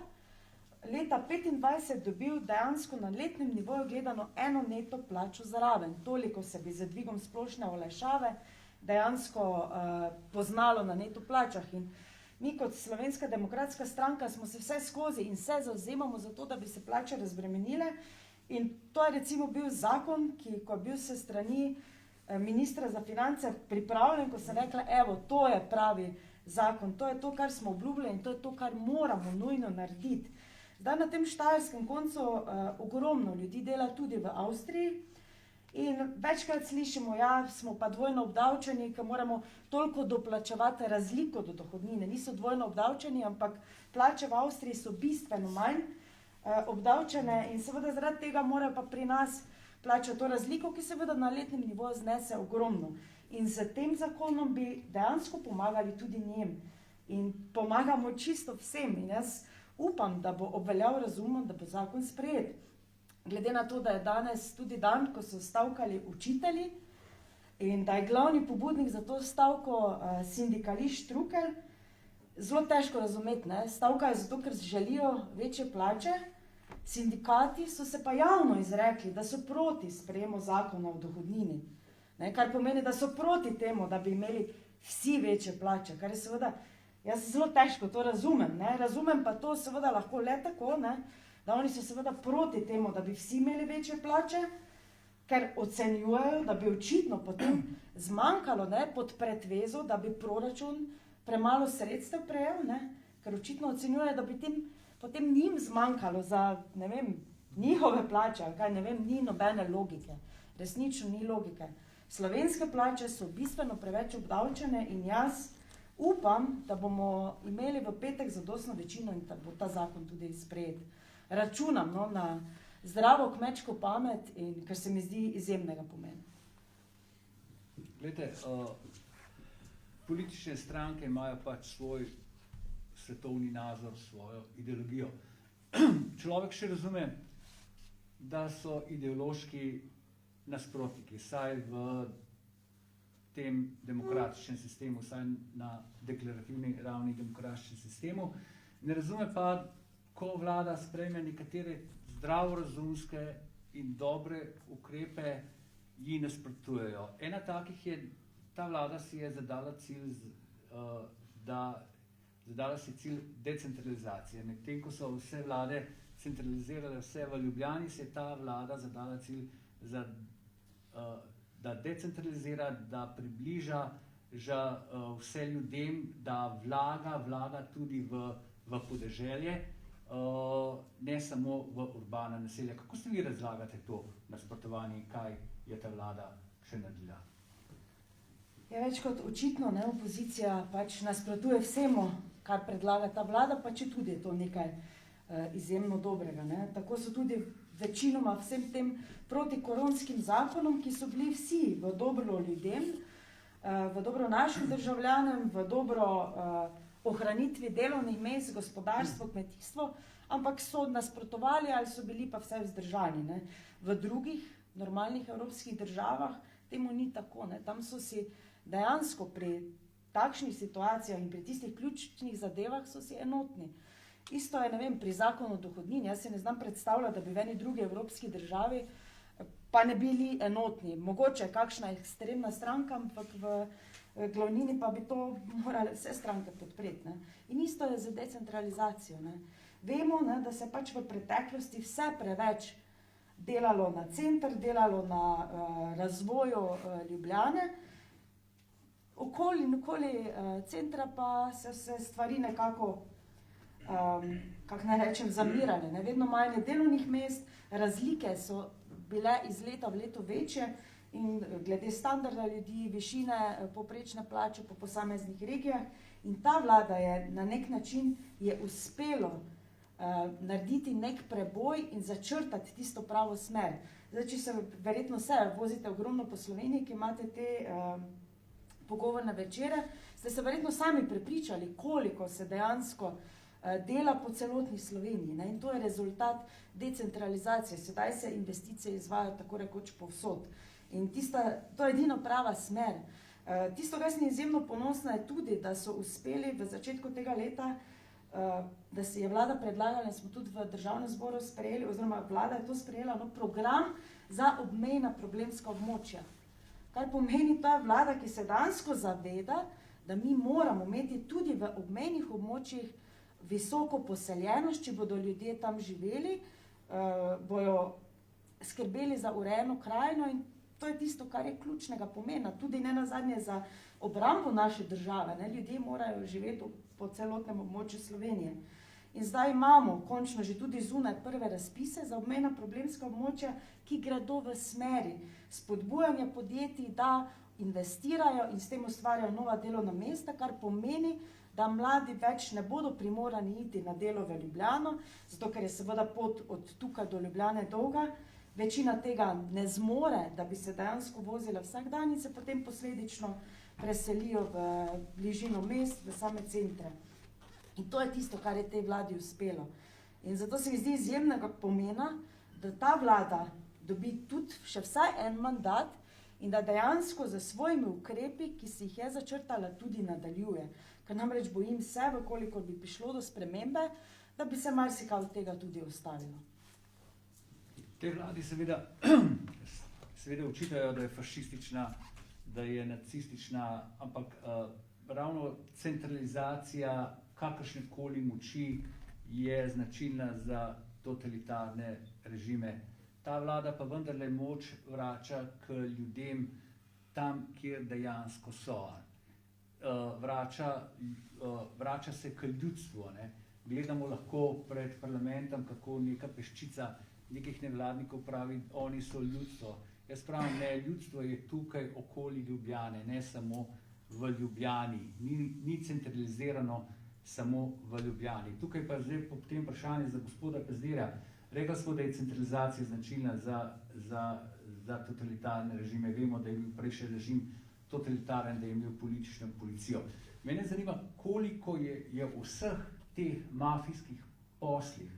leta 2025 dobil dejansko na letnem nivoju gledano eno neto plačo zraven. Toliko se bi z dvigom splošne olajšave dejansko poznalo na neto plačah. In mi kot Slovenska demokratska stranka smo se vse skozi in se zavzemamo za to, da bi se plače razbremenile. In to je recimo bil zakon, ki ko je bil se strani ministra za finance pripravljen, ko sem rekla, evo, to je pravi zakon, to je to, kar smo obljubili in to je to, kar moramo nujno narediti. Zdaj na tem štajerskem koncu ogromno ljudi dela tudi v Avstriji in večkrat slišimo, ja, smo pa dvojno obdavčeni, ker moramo toliko doplačevati razliko do dohodnine. Niso dvojno obdavčeni, ampak plače v Avstriji so bistveno manj obdavčene in seveda zaradi tega morajo pa pri nas plačati to razliko, ki seveda na letnem nivoju znese ogromno. In z tem zakonom bi dejansko pomagali tudi njim in pomagamo čisto vsem. In jaz upam, da bo obveljal razumom, da bo zakon sprejet. Glede na to, da je danes tudi dan, ko so stavkali učitelji in da je glavni pobudnik za to stavko sindikalist Štrukelj, zelo težko razumeti, ne? Stavkajo zato, ker želijo večje plače, sindikati so se pa javno izrekli, da so proti sprejemu zakona o dohodnini, ne? Kar pomeni, da so proti temu, da bi imeli vsi večje plače, kar je seveda, jaz zelo težko to razumem, ne? Razumem pa to seveda lahko le tako, ne? Da oni so seveda proti temu, da bi vsi imeli večje plače, ker ocenjujejo, da bi očitno potem zmanjkalo, ne, pod pretvezo, da bi proračun premalo sredstev prejel, ne, ker očitno ocenjujejo, da bi potem njim zmanjkalo za, ne vem, njihove plače, kaj, ne vem, ni nobene logike, resnično ni logike. Slovenske plače so bistveno preveč obdavčene in jaz upam, da bomo imeli v petek zadostno večino in da bo ta zakon tudi sprejet. Računam na zdravo kmečko pamet, in kar se mi zdi izjemnega pomena. Glejte, politične stranke imajo pač svoj svetovni nazor, svojo ideologijo. Človek še razume, da so ideološki nasprotniki, saj v tem demokratičnem sistemu, saj na deklarativni ravni demokratičnem sistemu. Ne razume pa, ko vlada sprejme nekatere zdravorazumske in dobre ukrepe, ji nasprotujejo. Ena takih je, ta vlada si je zadala cilj, zadala si cilj decentralizacije. Medtem, ko so vse vlade centralizirale vse v Ljubljani, se je ta vlada zadala cilj, da decentralizira, da približa vse ljudem, da vlaga tudi v podeželje, ne samo v urbana naselja. Kako se vi razlagate to nasprotovanje, kaj je ta vlada še naredila? Je več kot očitno, ne, opozicija pač nasprotuje vsemu, kar predlaga ta vlada, pa če tudi je to nekaj izjemno dobrega. Ne. Tako so tudi večinoma vsem tem protikoronskim zakonom, ki so bili vsi v dobro ljudem, v dobro našim državljanem, v dobro ohranitvi delovnih mest, gospodarstvo, kmetijstvo, ampak so nasprotovali ali so bili pa vse vzdržani. Ne. V drugih normalnih evropskih državah temu ni tako. Ne. Tam so si dejansko pri takšnih situacijah in pri tistih ključnih zadevah so si enotni. Isto je, ne vem, pri zakonu o dohodnini. Jaz se ne znam predstavljati, da bi v eni drugi evropski državi pa ne bili enotni. Mogoče kakšna ekstremna stranka, ampak v glavnini pa bi to morale vse stranke podpreti. Ne. In isto je z decentralizacijo. Ne. Vemo, ne, da se pač v preteklosti vse preveč delalo na center, delalo na razvoju Ljubljane, okoli centra pa se stvari nekako kako naj rečem, zamirane. Ne? Vedno manj delovnih mest, razlike so bile iz leta v leto večje in glede standarda ljudi, višine povprečne plače po posameznih regijah. In ta vlada je na nek način je uspelo narediti nek preboj in začrtati tisto pravo smer. Zdaj, če se verjetno vozite ogromno po Sloveniji, ki imate te pogovorne večere, ste se verjetno sami prepričali, koliko se dejansko dela po celotni Sloveniji. Ne? In to je rezultat decentralizacije. Sedaj se investicije izvajajo tako rekoč povsod. In to je edino prava smer. Tisto, kar sem izjemno ponosna, je tudi, da so uspeli v začetku tega leta, da si je vlada predlagala, in smo tudi v državnem zboru sprejeli, oziroma vlada je to sprejela, program za obmejna problemska območja. Kar pomeni ta vlada, ki se dejansko zaveda, da mi moramo imeti tudi v obmejnih območjih visoko poseljenost, če bodo ljudje tam živeli, bojo skrbeli za urejeno krajino in to je tisto, kar je ključnega pomena, tudi ne nazadnje za obrambo naše države. Ne? Ljudje morajo živeti po celotnem območju Slovenije. In zdaj imamo končno že tudi zunaj prve razpise za obmejna problemska območja, ki gredo v smeri spodbujanja podjetij, da investirajo in s tem ustvarjajo nova delovna mesta, kar pomeni, da mladi več ne bodo primorani iti na delo v Ljubljano, zato ker je seveda pot od tukaj do Ljubljane dolga. Večina tega ne zmore, da bi se dejansko vozila vsak dan in se potem posledično preselijo v bližino mest, v same centre. In to je tisto, kar je tej vladi uspelo. In zato se mi zdi izjemnega pomena, da ta vlada dobi tudi še vsaj en mandat in da dejansko za svojimi ukrepi, ki si jih je začrtala, tudi nadaljuje. Ker namreč bojim se, koliko bi prišlo do spremembe, da bi se marsikaj od tega tudi ustavilo. Te vladi seveda očitajo, da je fašistična, da je nacistična, ampak ravno centralizacija kakršnekoli moči je značilna za totalitarne režime. ta vlada pa vendarle moč vrača k ljudem tam, kjer dejansko so. Vrača se k ljudstvu. Ne. Gledamo lahko pred parlamentom, kako neka peščica nekih nevladnikov pravi, oni so ljudstvo. Jaz pravim, ne, ljudstvo je tukaj okoli Ljubljane, ne samo v Ljubljani. Ni centralizirano samo v Ljubljani. Tukaj pa zdaj po tem vprašanju za gospoda Pezdirja. Rekli smo, da je centralizacija značilna za totalitarne režime. Vemo, da je bil prejšnji režim totalitaren, da je imel politično policijo. Mene zanima, koliko je vseh teh mafijskih poslih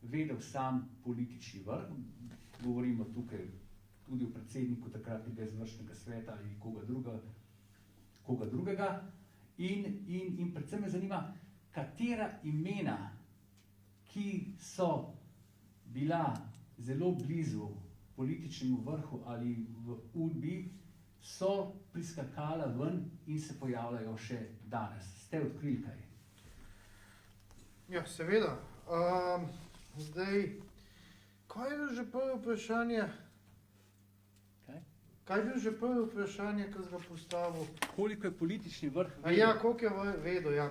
vedel sam politični vrh. Govorimo tukaj tudi o predsedniku takratnega izvršnega sveta ali koga drugega. In predvsem me zanima, katera imena, ki so bila zelo blizu političnemu vrhu ali v UDBI, so priskakala ven in se pojavljajo še danes. Ste odkrili kaj? Ja, seveda. Zdaj, kaj je že prvo vprašanje? Kaj je bil že prvo vprašanje, ki ga postavil? Koliko je politični vrh vedel? Ja, koliko je vedel, ja.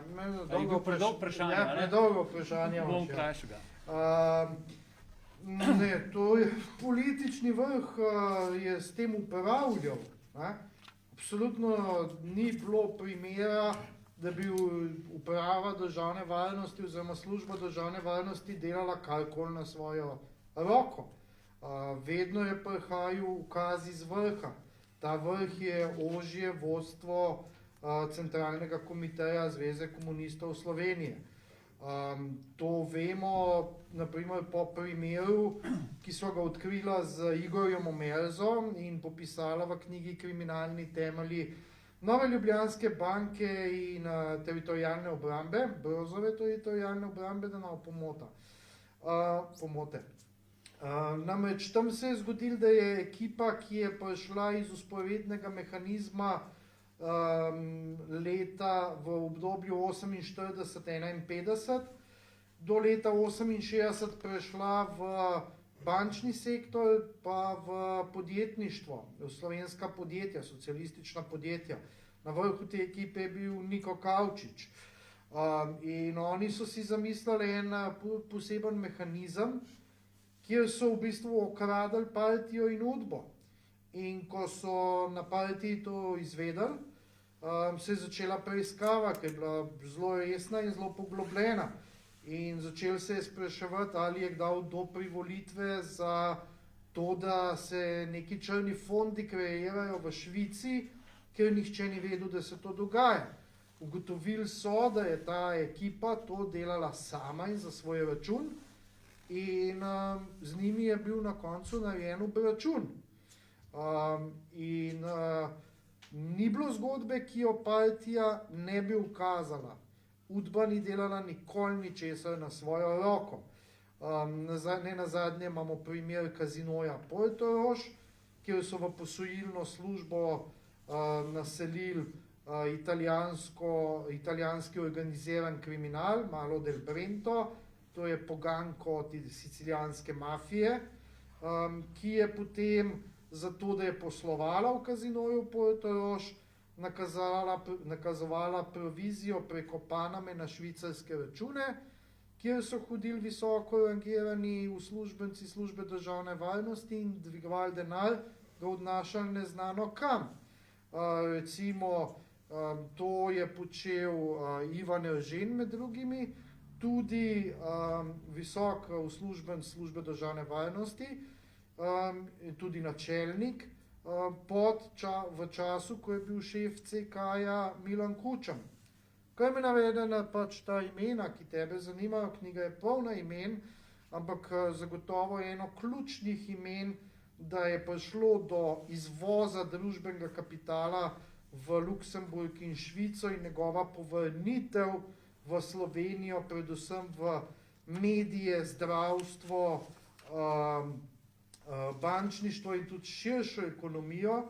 Dolgo vprašanje, ja, predolgo vprašanje. Bom krajšega. Ne, to je, politični vrh je s tem upravljal. Ne? Absolutno ni bilo primera, da bi uprava državne varnosti oziroma služba državne varnosti delala karkoli na svojo roko. Vedno je prihajal ukaz iz vrha. Ta vrh je ožje vodstvo Centralnega komiteja Zveze komunistov Slovenije. To vemo naprimer po primeru, ki so ga odkrila z Igorjem Omerzo in popisala v knjigi Kriminalni temelji Nove Ljubljanske banke in teritorijalne obrambe, Brozove teritorijalne obrambe, da nam pomote. Namreč tam se je zgodilo, da je ekipa, ki je prišla iz vzporednega mehanizma leta v obdobju 48-51 do leta 68 prešla v bančni sektor pa v podjetništvo, v slovenska podjetja, socialistična podjetja. Na vrhu te ekipe je bil Niko Kavčič. In oni so si zamislili en poseben mehanizem, kjer so v bistvu okradali partijo in UDBO. In ko so na partiji to izvedeli, se je začela preiskava, ki je bila zelo resna in zelo poglobljena. In začel se je spraševati, ali je kdaj do privolitve za to, da se neki črni fondi kreirajo v Švici, ker nihče ni vedel, da se to dogaja. Ugotovili so, da je ta ekipa to delala sama in za svoj račun in z njimi je bil na koncu narejen obračun. Ni bilo zgodbe, ki jo partija ne bi ukazala. UDBA ni delala nikoli ničesar na svojo roko. Ne nazadnje imamo primer Kazinoja Portorož, kjer so v posojilno službo naselili italijanski organiziran kriminal, Malo del Brento, to je poganko sicilijanske mafije, ki je potem zato, da je poslovala v Kazinoju Portorož, nakazovala provizijo preko Paname na švicarske račune, kjer so hodili visoko rangirani uslužbenci službe državne varnosti in dvigovali denar, ga odnašali neznano kam. Recimo, to je počel Ivan Eržen med drugimi, tudi visok uslužbenc službe državne varnosti, tudi načelnik, v času, ko je bil šef CK-ja Milan Kučan. Kaj me navedena pač ta imena, ki tebe zanimajo, knjiga je polna imen, ampak zagotovo je eno ključnih imen, da je prišlo do izvoza družbenega kapitala v Luksemburg in Švico in njegova povrnitev v Slovenijo, predvsem v medije, zdravstvo, bančništvo in tudi širšo ekonomijo.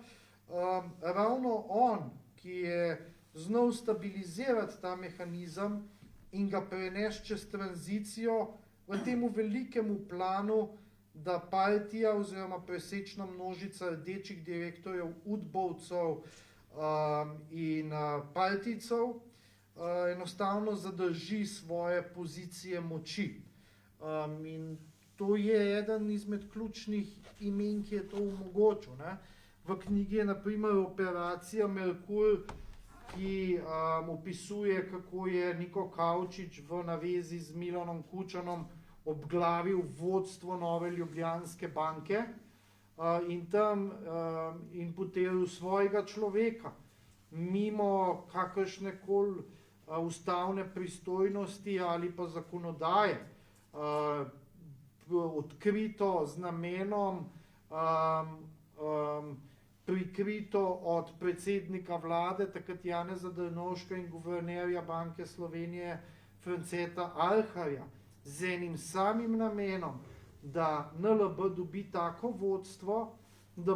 Ravno on, ki je znal stabilizirati ta mehanizem in ga prenesti čez tranzicijo v temu velikemu planu, da partija oziroma presečna množica rdečih direktorjev, udbovcev in partijcev enostavno zadrži svoje pozicije moči. In to je eden izmed ključnih imen, ki je to omogočil. Ne? V knjigi je na primer operacija Merkur, ki opisuje, kako je Niko Kavčič v navezi z Milanom Kučanom obglavil vodstvo Nove Ljubljanske banke in poteril svojega človeka, mimo kakršnekoli ustavne pristojnosti ali pa zakonodaje, odkrito z namenom, prikrito od predsednika vlade, takrat Janeza Drnovška in guvernerja Banke Slovenije Franceta Arharja, z enim samim namenom, da NLB dobi tako vodstvo, da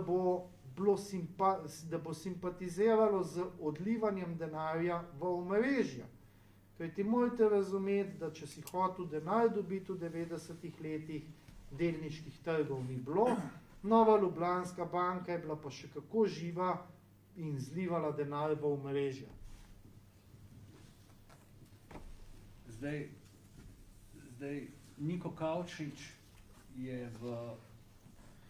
bo simpatiziralo z odlivanjem denarja v omrežja. Kajti morate razumeti, da če si hotel denar dobiti v 90-ih letih, delniških trgov ni bilo, Nova Ljubljanska banka je bila pa še kako živa in zlivala denar v omrežja. Zdaj, Niko Kavčič je v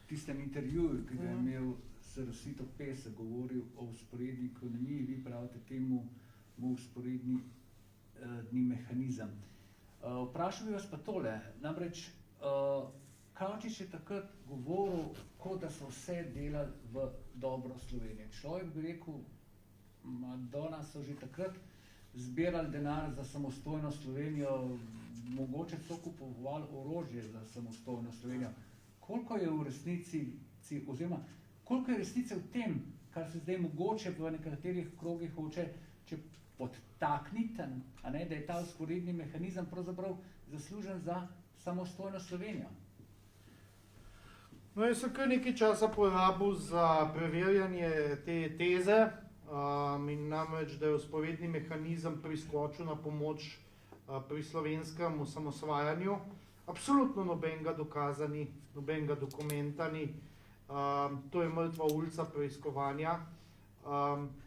tistem intervjuju, ki ga je imel s Rosito Pesek, govoril o vzporedni ekonomiji, vi pravite temu vzporedni mehanizem. Vprašal bi vas pa tole, namreč Kavčič je takrat govoril, kot da so vse delali v dobro Slovenije. Človek bi rekel, Madonna so že takrat zbirali denar za samostojno Slovenijo, mogoče so kupovali orožje za samostojno Slovenijo. Koliko je v resnici, oziroma koliko je resnice v tem, kar se zdaj mogoče v nekaterih krogih hoče podtakniti, da je ta vzporedni mehanizem pravzaprav zaslužen za samostojno Slovenijo? No, jaz sem kar nekaj časa porabil za preverjanje te teze in namreč, da je vzporedni mehanizem priskočil na pomoč pri slovenskem osamosvajanju. Absolutno nobenega dokaza ni, nobenega dokumenta ni. To je mrtva ulica preiskovanja.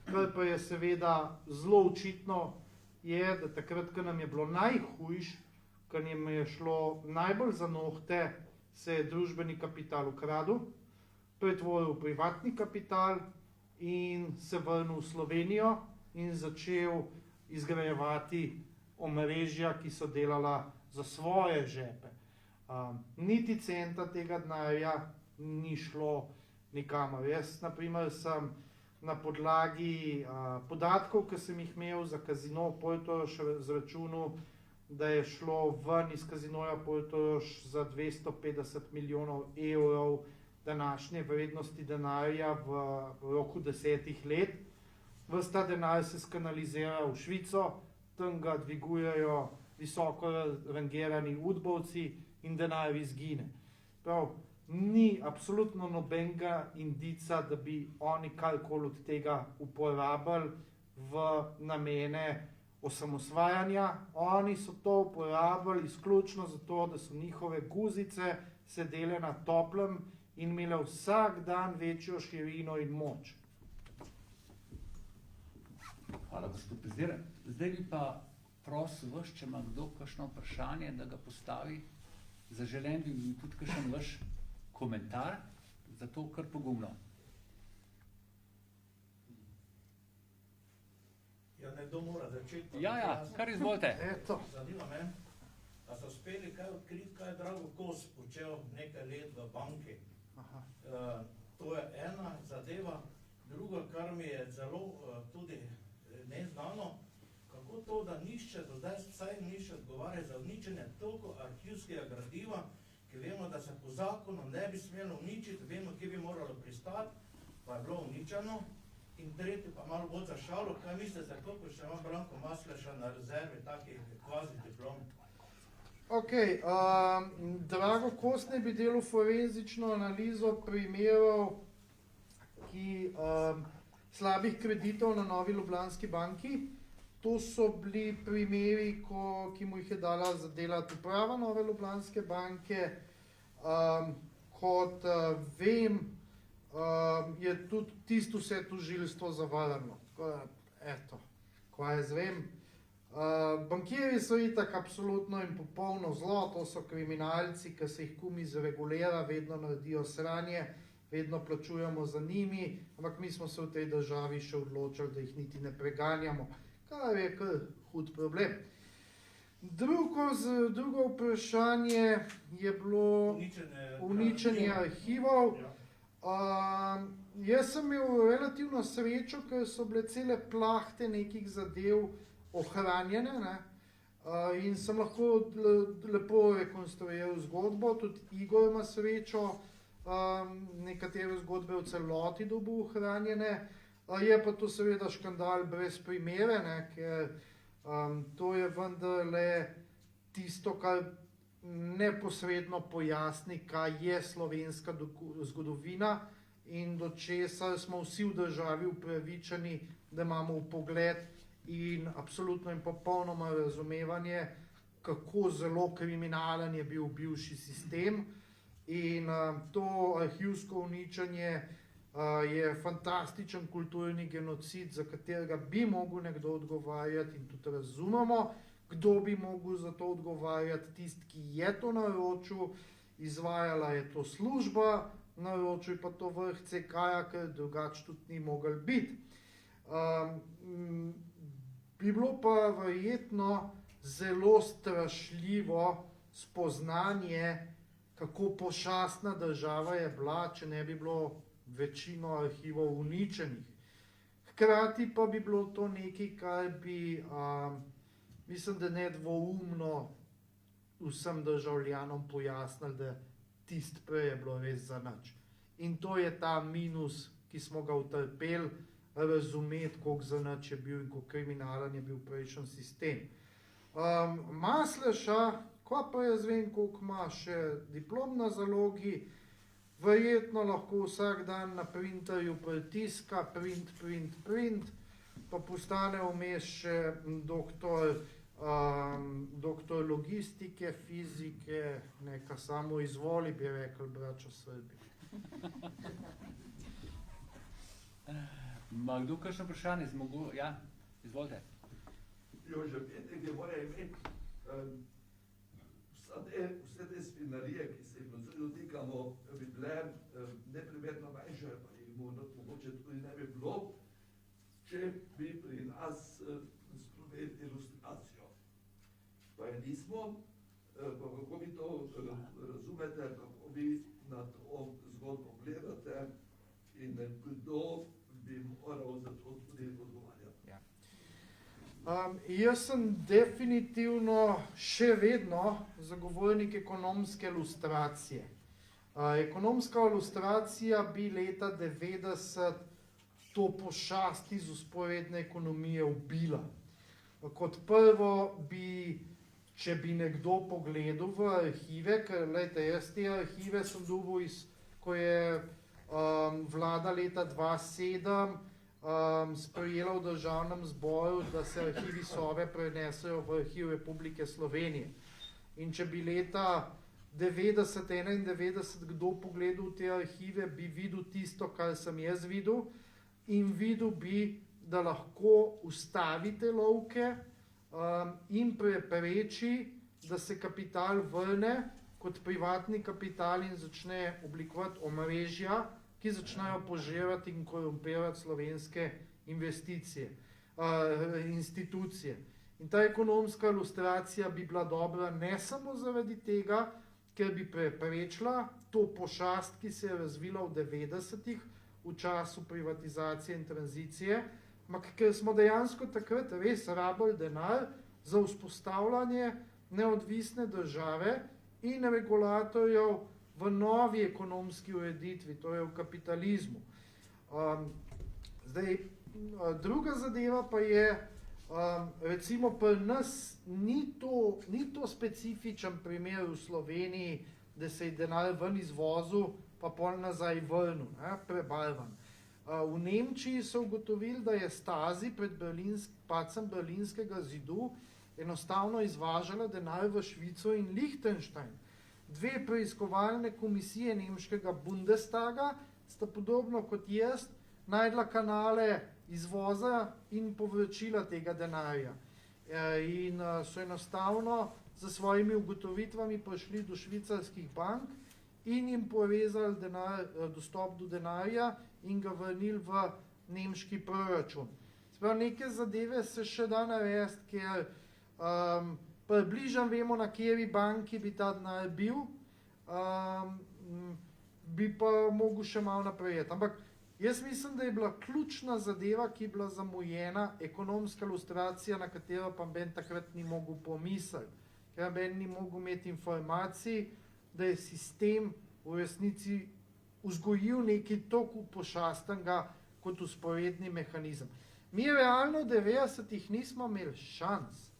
Kar pa je seveda zelo očitno, je, da takrat, ko nam je bilo najhujš, ko nam je šlo najbolj za nohte, se je družbeni kapital ukradel, pretvoril v privatni kapital in se vrnil v Slovenijo in začel izgrajevati omrežja, ki so delala za svoje žepe. Niti centa tega denarja ni šlo nikamor. Jaz, na primer, sem na podlagi podatkov, ki sem jih imel za kazino Portorož, zračunal, da je šlo ven iz kazinoja Portorož za 250 milijonov evrov današnje vrednosti denarja v roku 10 let. Ves ta denar se skanalizira v Švico, tam ga dvigujejo visoko rangirani udbovci in denar izgine. Prav, ni absolutno nobenega indica, da bi oni karkoli od tega uporabili v namene osamosvajanja. Oni so to uporabili izključno zato, da so njihove guzice sedele na toplem in imele vsak dan večjo širino in moč. Hvala, gospod Pezdir. Zdaj bi pa prosil vas, če ima kdo kakšno vprašanje, da ga postavi. Zaželen bi bil tudi kakšen vaš komentar, zato kar pogumno. Ja, nekdo mora začeti. Ja, kar izvolite. Zanima me, da so uspeli kaj odkriti, kaj je Drago Kos počel nekaj let v banki. To je ena zadeva. Druga, kar mi je zelo tudi neznano, kako to, da nišče, do zdaj vsaj nišče odgovarja za uničenje toliko arhivskega gradiva, ki vemo, da se po zakonu ne bi smelo uničiti, vemo, kje bi moralo pristati, pa je bilo uničeno. In tretji pa malo bolj za šalo, kaj mislite, koliko še ima Branko Masleša na rezervi takih kvazi diplom? Ok, Drago Kos ne bi delal forenzično analizo primerov slabih kreditov na Novi Ljubljanski banki. To so bili primeri, ki mu jih je dala zadelati uprava Nove Ljubljanske banke. Kot vem, je tudi tisto vse tožilstvo zavrnilo. Tako da, eto, kaj jaz vem. Bankirji so itak absolutno in popolno zlo, to so kriminalci, ki se jih kum izregulira, vedno naredijo sranje, vedno plačujemo za njimi, ampak mi smo se v tej državi še odločili, da jih niti ne preganjamo, kar je kar hud problem. Drugo vprašanje je bilo uničenje arhivov. Jaz sem imel relativno srečo, ker so bile cele plahte nekih zadev ohranjene, ne? In sem lahko lepo rekonstruiral zgodbo, tudi Igor ima srečo, nekatere zgodbe v celoti dobil ohranjene. Je pa to seveda škandal brez primere, ne? Ker to je vendarle tisto, kar neposredno pojasni, kaj je slovenska zgodovina in do česar smo vsi v državi upravičeni, da imamo vpogled in absolutno in popolnoma razumevanje, kako zelo kriminalen je bil bivši sistem. In to arhivsko uničenje je fantastičen kulturni genocid, za katerega bi mogel nekdo odgovarjati in tudi razumemo, kdo bi mogel za to odgovarjati, tisti, ki je to naročil, izvajala je to služba, naročil je pa to vrh CK-ja, ker drugače tudi ni mogel biti. Bi bilo pa verjetno zelo strašljivo spoznanje, kako pošastna država je bila, če ne bi bilo večino arhivov uničenih. Hkrati pa bi bilo to nekaj, kar bi, mislim, da nedvoumno vsem državljanom pojasnili, da tisto prej je bilo res zanič. In to je ta minus, ki smo ga utrpeli, razumeti, koliko zanič je bil in koliko kriminalen je bil prejšnji sistem. Masleša, ko pa jaz vem, koliko ima še diplom na zalogi, verjetno lahko vsak dan na printerju pritiska, print, pa postane vmes še doktor logistike, fizike, neka samo izvoli, bi rekel braća Srbi. Ma kdo kakšno vprašanje zmogel? Ja, izvolite. Jože, nekaj mora imeti, vse te spinarije, ki se jih dotikamo, bi bile neprimerno manjše, pa jih mogoče tudi ne bi bilo, če bi pri nas spremeli ilustracijo. Pa je nismo, pa kako vi to razumete, kako vi na to zgodbo gledate in kdo bi moral za to tudi odgovarjati. Jaz sem definitivno še vedno zagovornik ekonomske ilustracije. Ekonomska ilustracija bi leta 90 to pošast iz vzporedne ekonomije ubila. Kot prvo bi, če bi nekdo pogledal v arhive, ker lejte, jaz te arhive sem dobil ko je vlada leta 2007 sprejela v državnem zboru, da se arhivi Sove prenesejo v arhiv Republike Slovenije. In če bi leta 90-91 kdo pogledal te arhive, bi videl tisto, kar sem jaz videl, in videl bi, da lahko ustavite lovke in prepreči, da se kapital vrne kot privatni kapital in začne oblikovati omrežja, ki začnejo požirati in korumpirati slovenske institucije. In ta ekonomska ilustracija bi bila dobra ne samo zaradi tega, ker bi preprečila to pošast, ki se je razvila v 90-ih, v času privatizacije in tranzicije, ampak ker smo dejansko takrat res rabili denar za vzpostavljanje neodvisne države in regulatorjev v novi ekonomski ureditvi, to je v kapitalizmu. Druga zadeva pa je, recimo pri nas ni to specifičen primer v Sloveniji, da se je denar ven izvozil, pa pol nazaj vrnil, prebarvan. V Nemčiji so ugotovili, da je Stasi pred padcem Berlinskega zidu enostavno izvažala denar v Švico in Lichtenstein. dve preiskovalne komisije nemškega Bundestaga sta podobno kot jaz najdla kanale izvoza in povračila tega denarja. In so enostavno za svojimi ugotovitvami prišli do švicarskih bank in jim povezali dostop do denarja in ga vrnili v nemški proračun. Sprav, neke zadeve se še da narediti, ker približno vemo, na kateri banki bi ta denar bil, bi pa mogel še malo naprej. Ampak jaz mislim, da je bila ključna zadeva, ki je bila zamujena, ekonomska lustracija, na katero pa Ben takrat ni mogel pomisliti. Ker Ben ni mogel imeti informacij, da je sistem v resnici vzgojil nekaj toliko pošastenega kot usporedni mehanizem. Mi realno v 90-ih nismo imeli šans.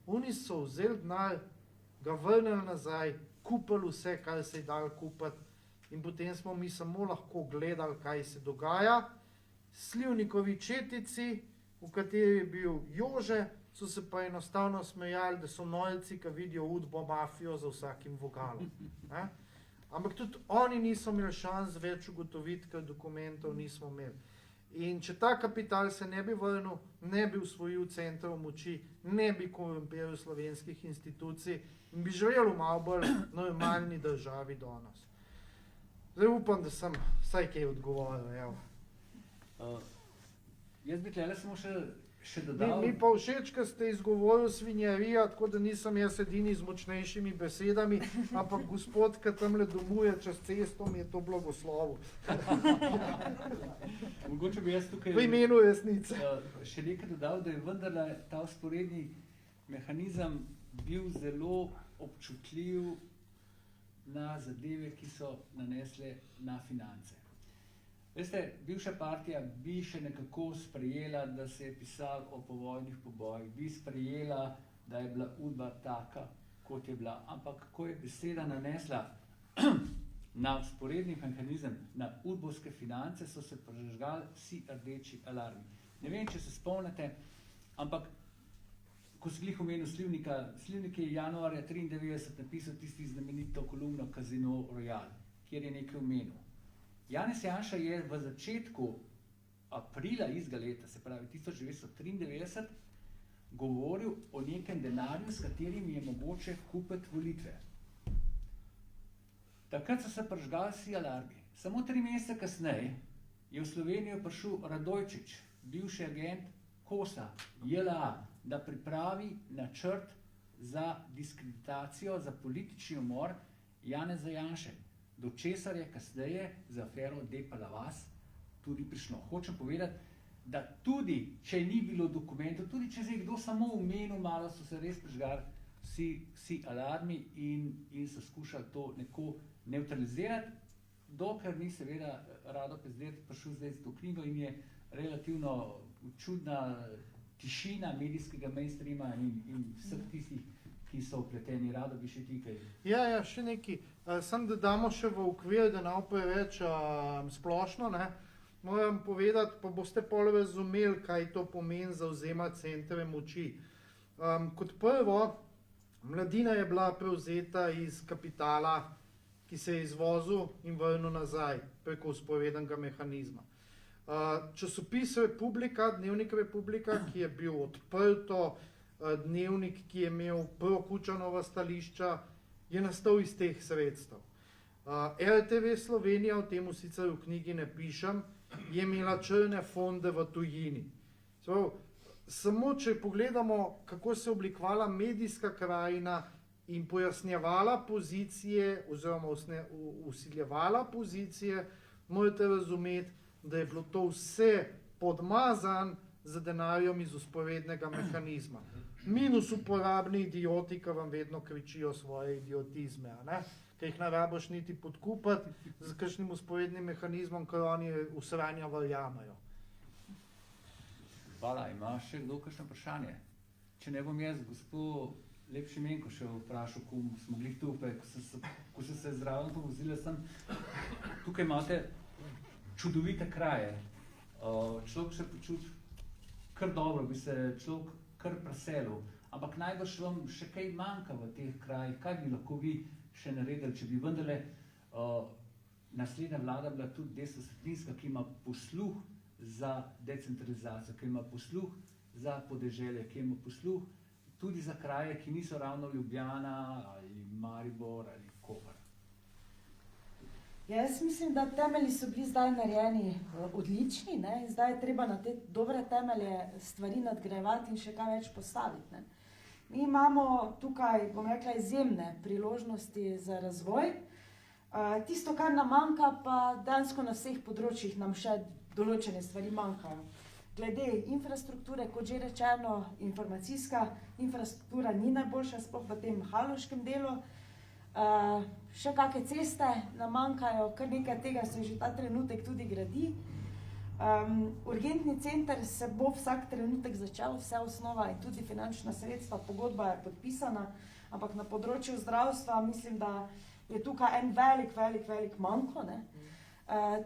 Oni so vzeli denar, ga vrnili nazaj, kupili vse, kar se je dalo kupiti, in potem smo mi samo lahko gledali, kaj se dogaja. Slivnikovi četici, v kateri je bil Jože, so se pa enostavno smejali, da so nojci, ki vidijo Udbo mafijo za vsakim vogalom. Ampak tudi oni niso imeli šans več ugotoviti, ker dokumentov nismo imeli. In če ta kapital se ne bi vrnil, ne bi usvojil centrov moči, ne bi korumpiral slovenskih institucij in bi živeli v malo bolj normalni državi danes. Zdaj upam, da sem vsaj kaj odgovoril. Jaz bi tlele samo še dodal. Mi pa všeč, ker ste izgovorili svinjarija, tako da nisem jaz edini z močnejšimi besedami, ampak gospod, ki tamle domuje čez cesto, mi je to blagoslovil. Mogoče bi jaz tukaj v imenu resnice še nekaj dodal, da je vendarle ta vzporedni mehanizem bil zelo občutljiv na zadeve, ki so nanesle na finance. Veste, bivša partija bi še nekako sprejela, da se je pisal o povojnih pobojih, bi sprejela, da je bila Udba taka, kot je bila, ampak ko je beseda nanesla na vzporedni mehanizem, na udbovske finance, so se prižgali vsi rdeči alarmi. Ne vem, če se spomnite, ampak ko si glih omenil Slivnika, Slivnik je januarja 1993 napisal tisti znamenito kolumno Casino Royale, kjer je nekaj omenil. Janez Janša je v začetku aprila istega leta, se pravi 1993, govoril o nekem denarju, s katerim je mogoče kupiti volitve. Takrat so se prižgali vsi alarmi. Samo 3 mesece kasneje je v Slovenijo prišel Radojčič, bivši agent KOS-a, JLA, da pripravi načrt za diskreditacijo, za politični umor Janeza Janše, do česar je kasneje za afero Depala vas tudi prišlo. Hočem povedati, da tudi, če ni bilo dokumentov, tudi če se je kdo samo omenil malo, so se res prižgali vsi alarmi in so skušali to neko neutralizirati, dokler ni seveda Rado Pezdet prišel zdaj z to knjigo in je relativno čudna tišina medijskega mainstreama in vseh tistih, ki so vpleteni. Rado bi še tikaj. Ja, še nekaj. Sem da damo še v okvir, da ne preveč splošno, ne. Moram povedati, pa boste pol razumeli, kaj to pomeni zavzemati centre moči. Kot prvo, Mladina je bila prevzeta iz kapitala, ki se je izvozil in vrnil nazaj preko vzporednega mehanizma. Časopis Republika, dnevnik Republika, ki je bil odprto, dnevnik, ki je imel pro-Kučanova stališča, je nastal iz teh sredstev. RTV Slovenija, o tem sicer v knjigi ne pišem, je imela črne fonde v tujini. Samo če pogledamo, kako se je oblikovala medijska krajina in pojasnjevala pozicije oziroma usiljevala pozicije, morate razumeti, da je bilo to vse podmazan z denarjem iz vzporednega mehanizma. Minus uporabni idioti, ki vam vedno kričijo svoje idiotizme, ki jih ne rabiš niti podkupati z kakšnim vzporednim mehanizmom, ker oni v sranja verjamejo. Hvala, ima še kdo kakšno vprašanje? Če ne bom jaz, gospod Lepšimenko še vprašal, ko smo glih tukaj, ko so se zraven povozile sem, tukaj imate čudovite kraje. Človek se počuti kar dobro, bi se človek kar preselil, ampak najbrž vam še kaj manjka v teh krajih, kaj bi lahko vi še naredili, če bi vendarle naslednja vlada bila tudi desnosredinska, ki ima posluh za decentralizacijo, ki ima posluh za podeželje, ki ima posluh tudi za kraje, ki niso ravno Ljubljana ali Maribor ali Koper. Jaz mislim, da temelji so bili zdaj narejeni odlični, ne? In zdaj je treba na te dobre temelje stvari nadgrajevati in še kaj več postaviti. Ne? Mi imamo tukaj, bom rekla, izjemne priložnosti za razvoj. Tisto, kar nam manjka, pa dejansko na vseh področjih nam še določene stvari manjkajo. Glede infrastrukture, kot že rečeno, informacijska infrastruktura ni najboljša, sploh v tem haloškem delu. Še kakšne ceste nam manjkajo, kar nekaj tega se že ta trenutek tudi gradi. Urgentni center se bo vsak trenutek začel, vse osnova in tudi finančna sredstva, pogodba je podpisana, ampak na področju zdravstva mislim, da je tukaj en velik manjko. Ne?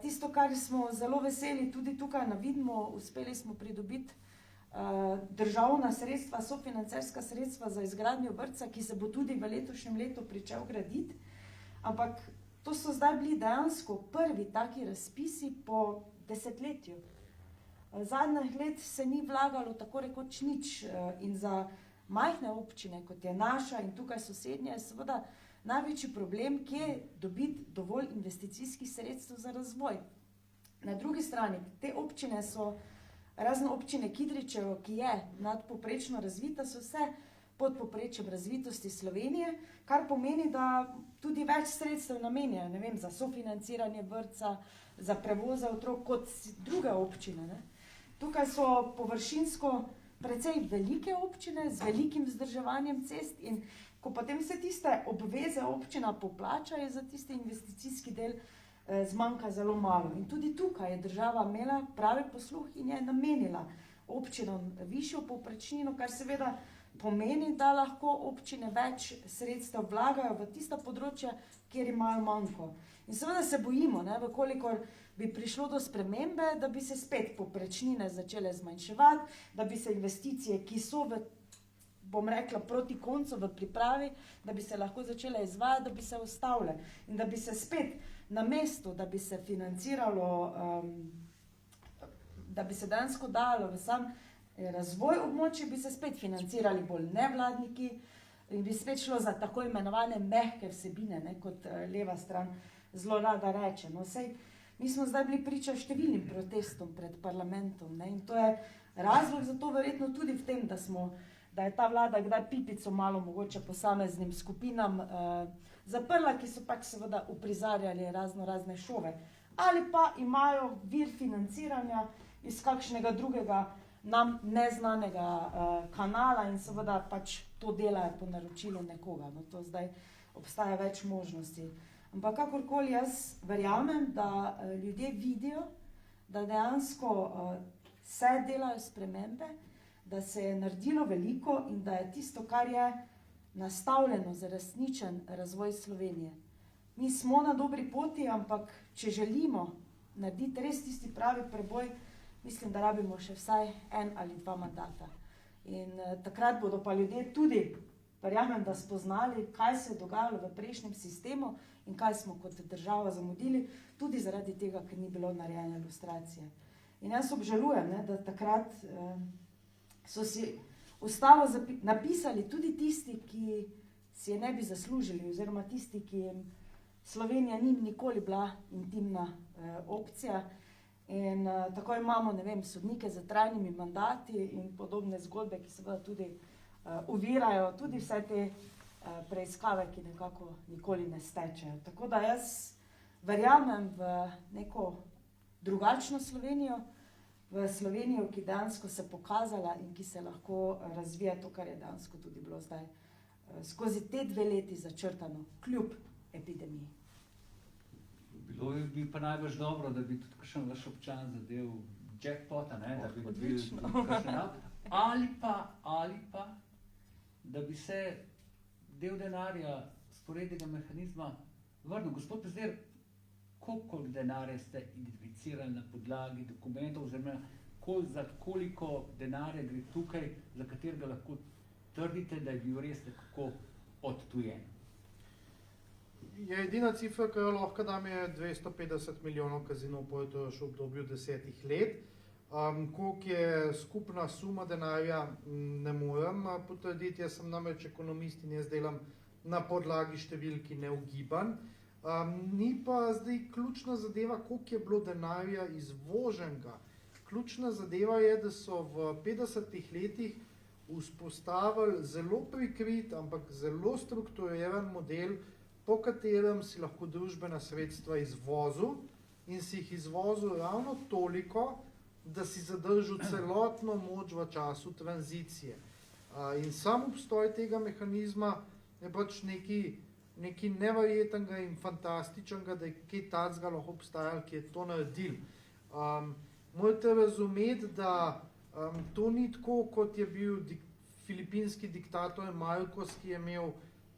Tisto, kar smo zelo veseli, tudi tukaj na Vidmu, uspeli smo pridobiti državna sredstva, sofinancerska sredstva za izgradnjo vrtca, ki se bo tudi v letošnjem letu pričel graditi. Ampak to so zdaj bili dejansko prvi taki razpisi po desetletju. Zadnjih let se ni vlagalo tako rekoč nič in za majhne občine, kot je naša in tukaj sosednje, je seveda največji problem, kje dobiti dovolj investicijskih sredstev za razvoj. Na drugi strani, te občine so razne občine Kidričevo, ki je nadpoprečno razvita, so vse pod povprečjem razvitosti Slovenije, kar pomeni, da tudi več sredstev namenjajo, ne vem, za sofinanciranje vrtca, za prevoze otrok kot druge občine. Ne? Tukaj so površinsko precej velike občine z velikim vzdrževanjem cest in ko potem vse tiste obveze občina poplača, je za tisti investicijski del zmanjka zelo malo. In tudi tukaj je država imela pravi posluh in je namenila občinom višjo povprečnino, kar seveda pomeni, da lahko občine več sredstev vlagajo v tista področja, kjer imajo manjko. In seveda se bojimo, ne, vkolikor bi prišlo do spremembe, da bi se spet povprečnine začele zmanjševati, da bi se investicije, ki so bom rekla, proti koncu v pripravi, da bi se lahko začele izvajati, da bi se ustavile in da bi se spet na mestu, da bi se financiralo, da bi se dejansko dalo v sam razvoj območja, bi se spet financirali bolj nevladniki in bi spet šlo za tako imenovane mehke vsebine, ne, kot leva stran zelo rada reče. No, sej, mi smo zdaj bili priča številnim protestom pred parlamentom, ne, in to je razlog za to verjetno tudi v tem, da je ta vlada kdaj pipico malo mogoče posameznim skupinam zaprla, ki so pač seveda uprizarjali razne šove. Ali pa imajo vir financiranja iz kakšnega drugega nam neznanega kanala in seveda pač to delajo po naročilu nekoga. No, to zdaj obstaja več možnosti. Ampak kakorkoli jaz verjamem, da ljudje vidijo, da dejansko se delajo spremembe, da se je naredilo veliko in da je tisto, kar je nastavljeno za resničen razvoj Slovenije. Mi smo na dobri poti, ampak če želimo narediti res tisti pravi preboj, mislim, da rabimo še vsaj 1 ali 2 mandata. In takrat bodo pa ljudje tudi, verjamem, da spoznali, kaj se je dogajalo v prejšnjem sistemu in kaj smo kot država zamudili, tudi zaradi tega, ker ni bilo narejene lustracije. In jaz obžalujem, ne, da takrat so si ustavo napisali tudi tisti, ki si je ne bi zaslužili, oziroma tisti, ki jim Slovenija ni nikoli bila intimna opcija. In tako imamo, ne vem, sodnike z trajnimi mandati in podobne zgodbe, ki seveda tudi ovirajo tudi vse te preiskave, ki nekako nikoli ne stečejo. Tako da jaz verjamem v neko drugačno Slovenijo, v Slovenijo, ki dejansko se pokazala in ki se lahko razvija to, kar je dejansko tudi bilo zdaj skozi te 2 leti začrtano, kljub epidemiji. Bilo bi pa najbolj dobro, da bi tudi kakšen vaš občan zadev jackpota, ne, da bi dobil kakšen ali pa, da bi se del denarja sporednega mehanizma vrnil. Gospod Pezdir, koliko denarja ste identificirali na podlagi dokumentov, oziroma za koliko denarja gre tukaj, za katerega lahko trdite, da je bil res nekako odtujen? je edina cifra, ki jo lahko dam, je 250 milijonov kazinov povedo še v obdobju 10 let. Koliko je skupna suma denarja, ne morem potrditi, jaz sem namreč ekonomist in jaz delam na podlagi številki neugiban. Ni pa zdaj ključna zadeva, koliko je bilo denarja izvoženega. Ključna zadeva je, da so v 50 letih vzpostavili zelo prikrit, ampak zelo strukturiran model, po katerem si lahko družbena sredstva izvozil in si jih izvozil ravno toliko, da si zadržal celotno moč v času tranzicije. In sam obstoj tega mehanizma je pač nekaj neverjetnega in fantastičnega, da je kaj takega lahko obstajalo, ki je to naredil. Morate razumeti, da to ni tako, kot je bil filipinski diktator Marcos, ki je imel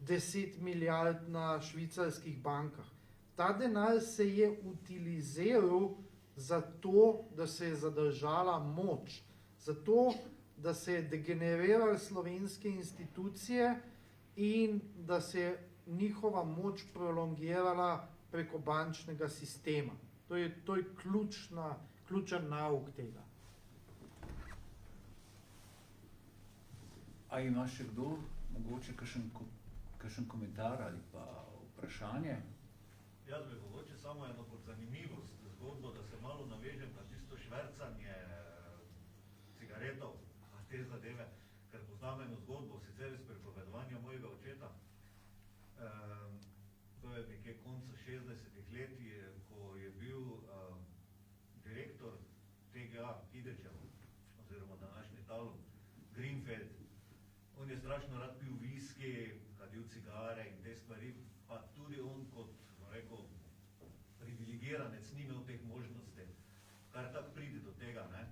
10 milijard na švicarskih bankah. Ta denar se je utiliziral zato, da se je zadržala moč, zato, da se je degenerirali slovenske institucije in da se je njihova moč prolongirala preko bančnega sistema. To je ključen nauk tega. A ima še kdo mogoče kakšen komentar ali pa vprašanje? Jaz bi mogoče samo eno kot zanimivost zgodbo, da se malo navežem na tisto švercanje cigaretov, pa te zadeve, ker poznam eno zgodbo, sicer iz pripovedovanja mojega očeta. To je nekje konca 60-ih let, ko je bil direktor TGA Hidečev, oziroma današnji Talum, Greenfeld. On je strašno rad pil viski, kadil cigare in te stvari, pa tudi on kot, rekel, privilegiranec ni imel teh možnosti, kar tako pride do tega, ne.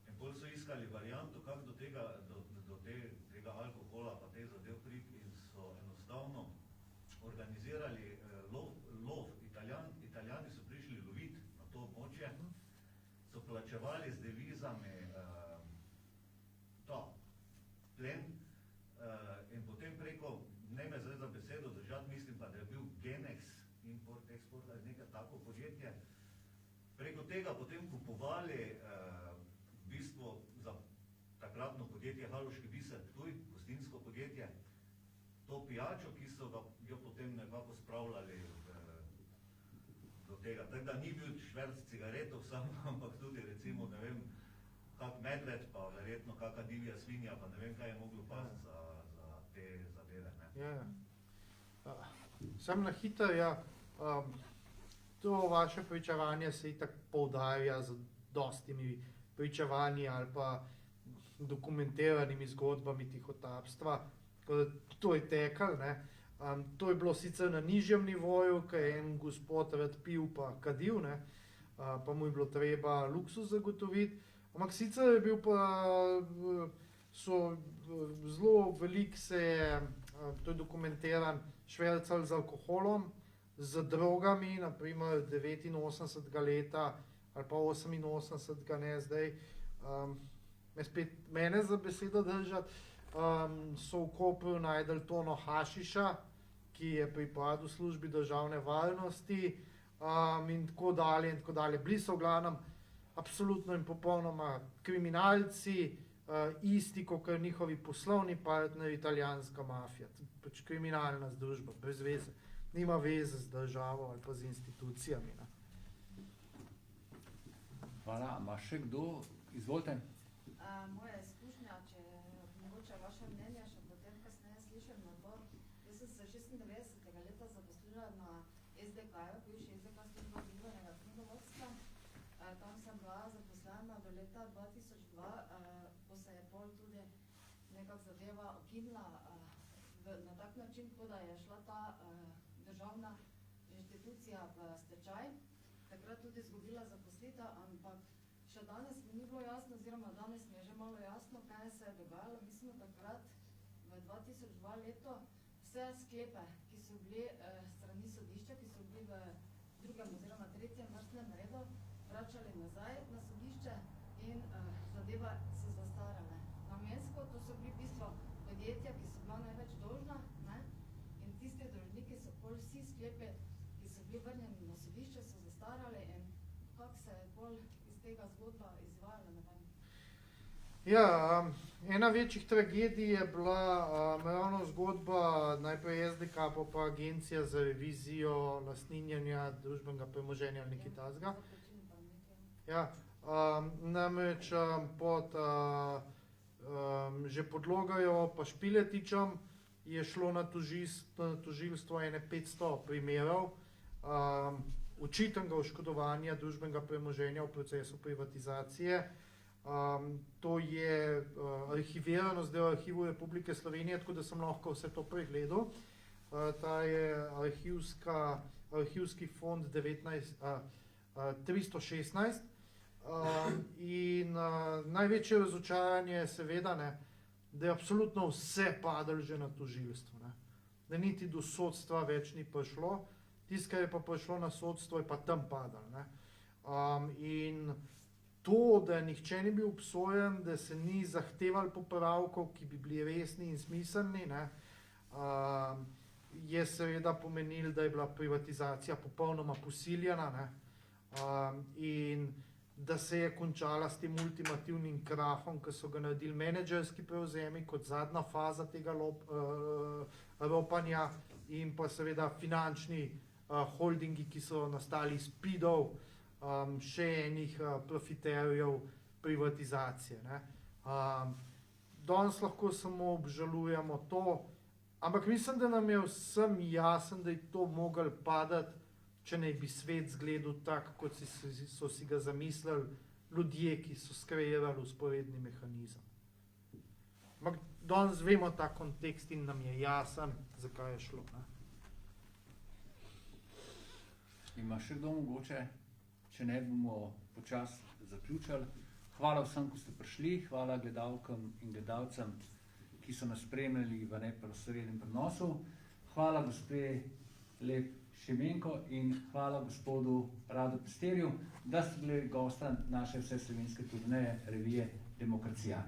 In bolj so iskali varianto, kako do tega alkohola pa te zadev priti in so enostavno organizirali lov. Italijani so prišli loviti na to območje, so plačevali z devizami plen in potem preko, ne me zdaj za besedo držati, mislim pa, da je bil Genex, import, export ali nekaj tako podjetje, preko tega potem kupovali v bistvu za takratno podjetje Haloški biser Ptuj, gostinsko podjetje, to pijačo, ki so jo potem nekako spravljali do tega. Tako da ni bil šverc cigaretov samo, ampak tudi recimo, ne vem, kak medved, pa verjetno kaka divja svinja, pa ne vem, kaj je moglo pasti za te zadeve, ne. Ja. Sem na hitro, ja. To vaše pričevanje se itak poudarja z dostimi pričevanji ali pa dokumentiranimi zgodbami tihotapstva. To je teklo, ne. To je bilo sicer na nižjem nivoju, ker je en gospod rad pil pa kadil, ne. Pa mu je bilo treba luksuz zagotoviti. Ampak sicer je bil pa, zelo veliko se je, to je dokumentiran, švercali z alkoholom, z drogami, naprimer 89. leta ali pa 88. ne zdaj, mene za besedo držati, so v Kopru najdeli tono hašiša, ki je pripadal službi državne varnosti, in tako dalje. Bili so v glavnem absolutno in popolnoma kriminalci, isti kot njihovi poslovni partnerji, italijanska mafija. Pač kriminalna združba, brez veze. Nima veze z državo ali pa z institucijami. Ne. Hvala. Ma še kdo? Izvolite. Moja izkušnja, če mogoče vaše mnenje, še potem kasneje slišim nabor. Jaz sem se 96. leta zaposlila na SDK-ju, bivši SDK služba gibanega knjigovodstva. Tam sem bila zaposlena do leta 2002, ko se je pol tudi nekako zadeva ukinila na tak način, tako da je šla ta državna inštitucija v stečaj. Takrat tudi izgubila zaposlitev, ampak še danes mi ni bilo jasno, oziroma danes mi je že malo jasno, kaj se je dogajalo. Mi smo takrat v 2002 leto vse sklepe, ki so bili strani sodišča, ki so bili v drugem oziroma tretjem vrstnem redu, vračali nazaj na sodišče in zadeva so zastarale. Namensko, to so bili v bistvu podjetja, ki so bila največ dolžna, ne? In tisti dolžniki so pol vsi sklepi, ki so bili vrnjeni na sodišče, so zastarali in kako se je bolj iz tega zgodba izvajala, ne vem. Ja, ena večjih tragedij je bila ravno zgodba najprej SDK, pa Agencija za revizijo lastninjenja družbenega premoženja ali nekaj takega. Ja, namreč pod že Podlogarjo pa Špiletičem je šlo na tožilstvo ene 500 primerov očitnega oškodovanja družbenega premoženja v procesu privatizacije. To je arhivirano zdaj v Arhivu Republike Slovenije, tako da sem lahko vse to pregledal. Ta je arhivski fond 316. In največje razočaranje je seveda, ne, da je absolutno vse padlo že na tožilstvo. Ne. Da niti do sodstva več ni prišlo. Tisto, kar je pa prišlo na sodstvo, je pa tam padlo. In to, da nihče ni bil obsojen, da se ni zahtevali popravkov, ki bi bili resni in smiselni, ne, je seveda pomenilo, da je bila privatizacija popolnoma posiljena, ne, in da se je končala s tem ultimativnim krahom, ki so ga naredili menedžerski prevzemi kot zadnja faza tega ropanja in pa seveda finančni holdingi, ki so nastali iz PID-ov, še enih profiterjev privatizacije. Ne. Danes lahko samo obžalujemo to, ampak mislim, da nam je vsem jasen, da je to moglo padati, če ne bi svet izgledal tak, kot so si ga zamislili ljudje, ki so skreirali vzporedni mehanizem. Ampak danes vemo ta kontekst in nam je jasen, zakaj je šlo. Ne. Ima še kdo mogoče? Če ne, bomo počasi zaključili. Hvala vsem, ko ste prišli, hvala gledalkam in gledalcem, ki so nas spremljali v neposrednem prenosu. Hvala gospe Lep Šimenko in hvala gospodu Radu Pesterju, da ste bili gosta naše vseslovenske turneje revije Demokracija.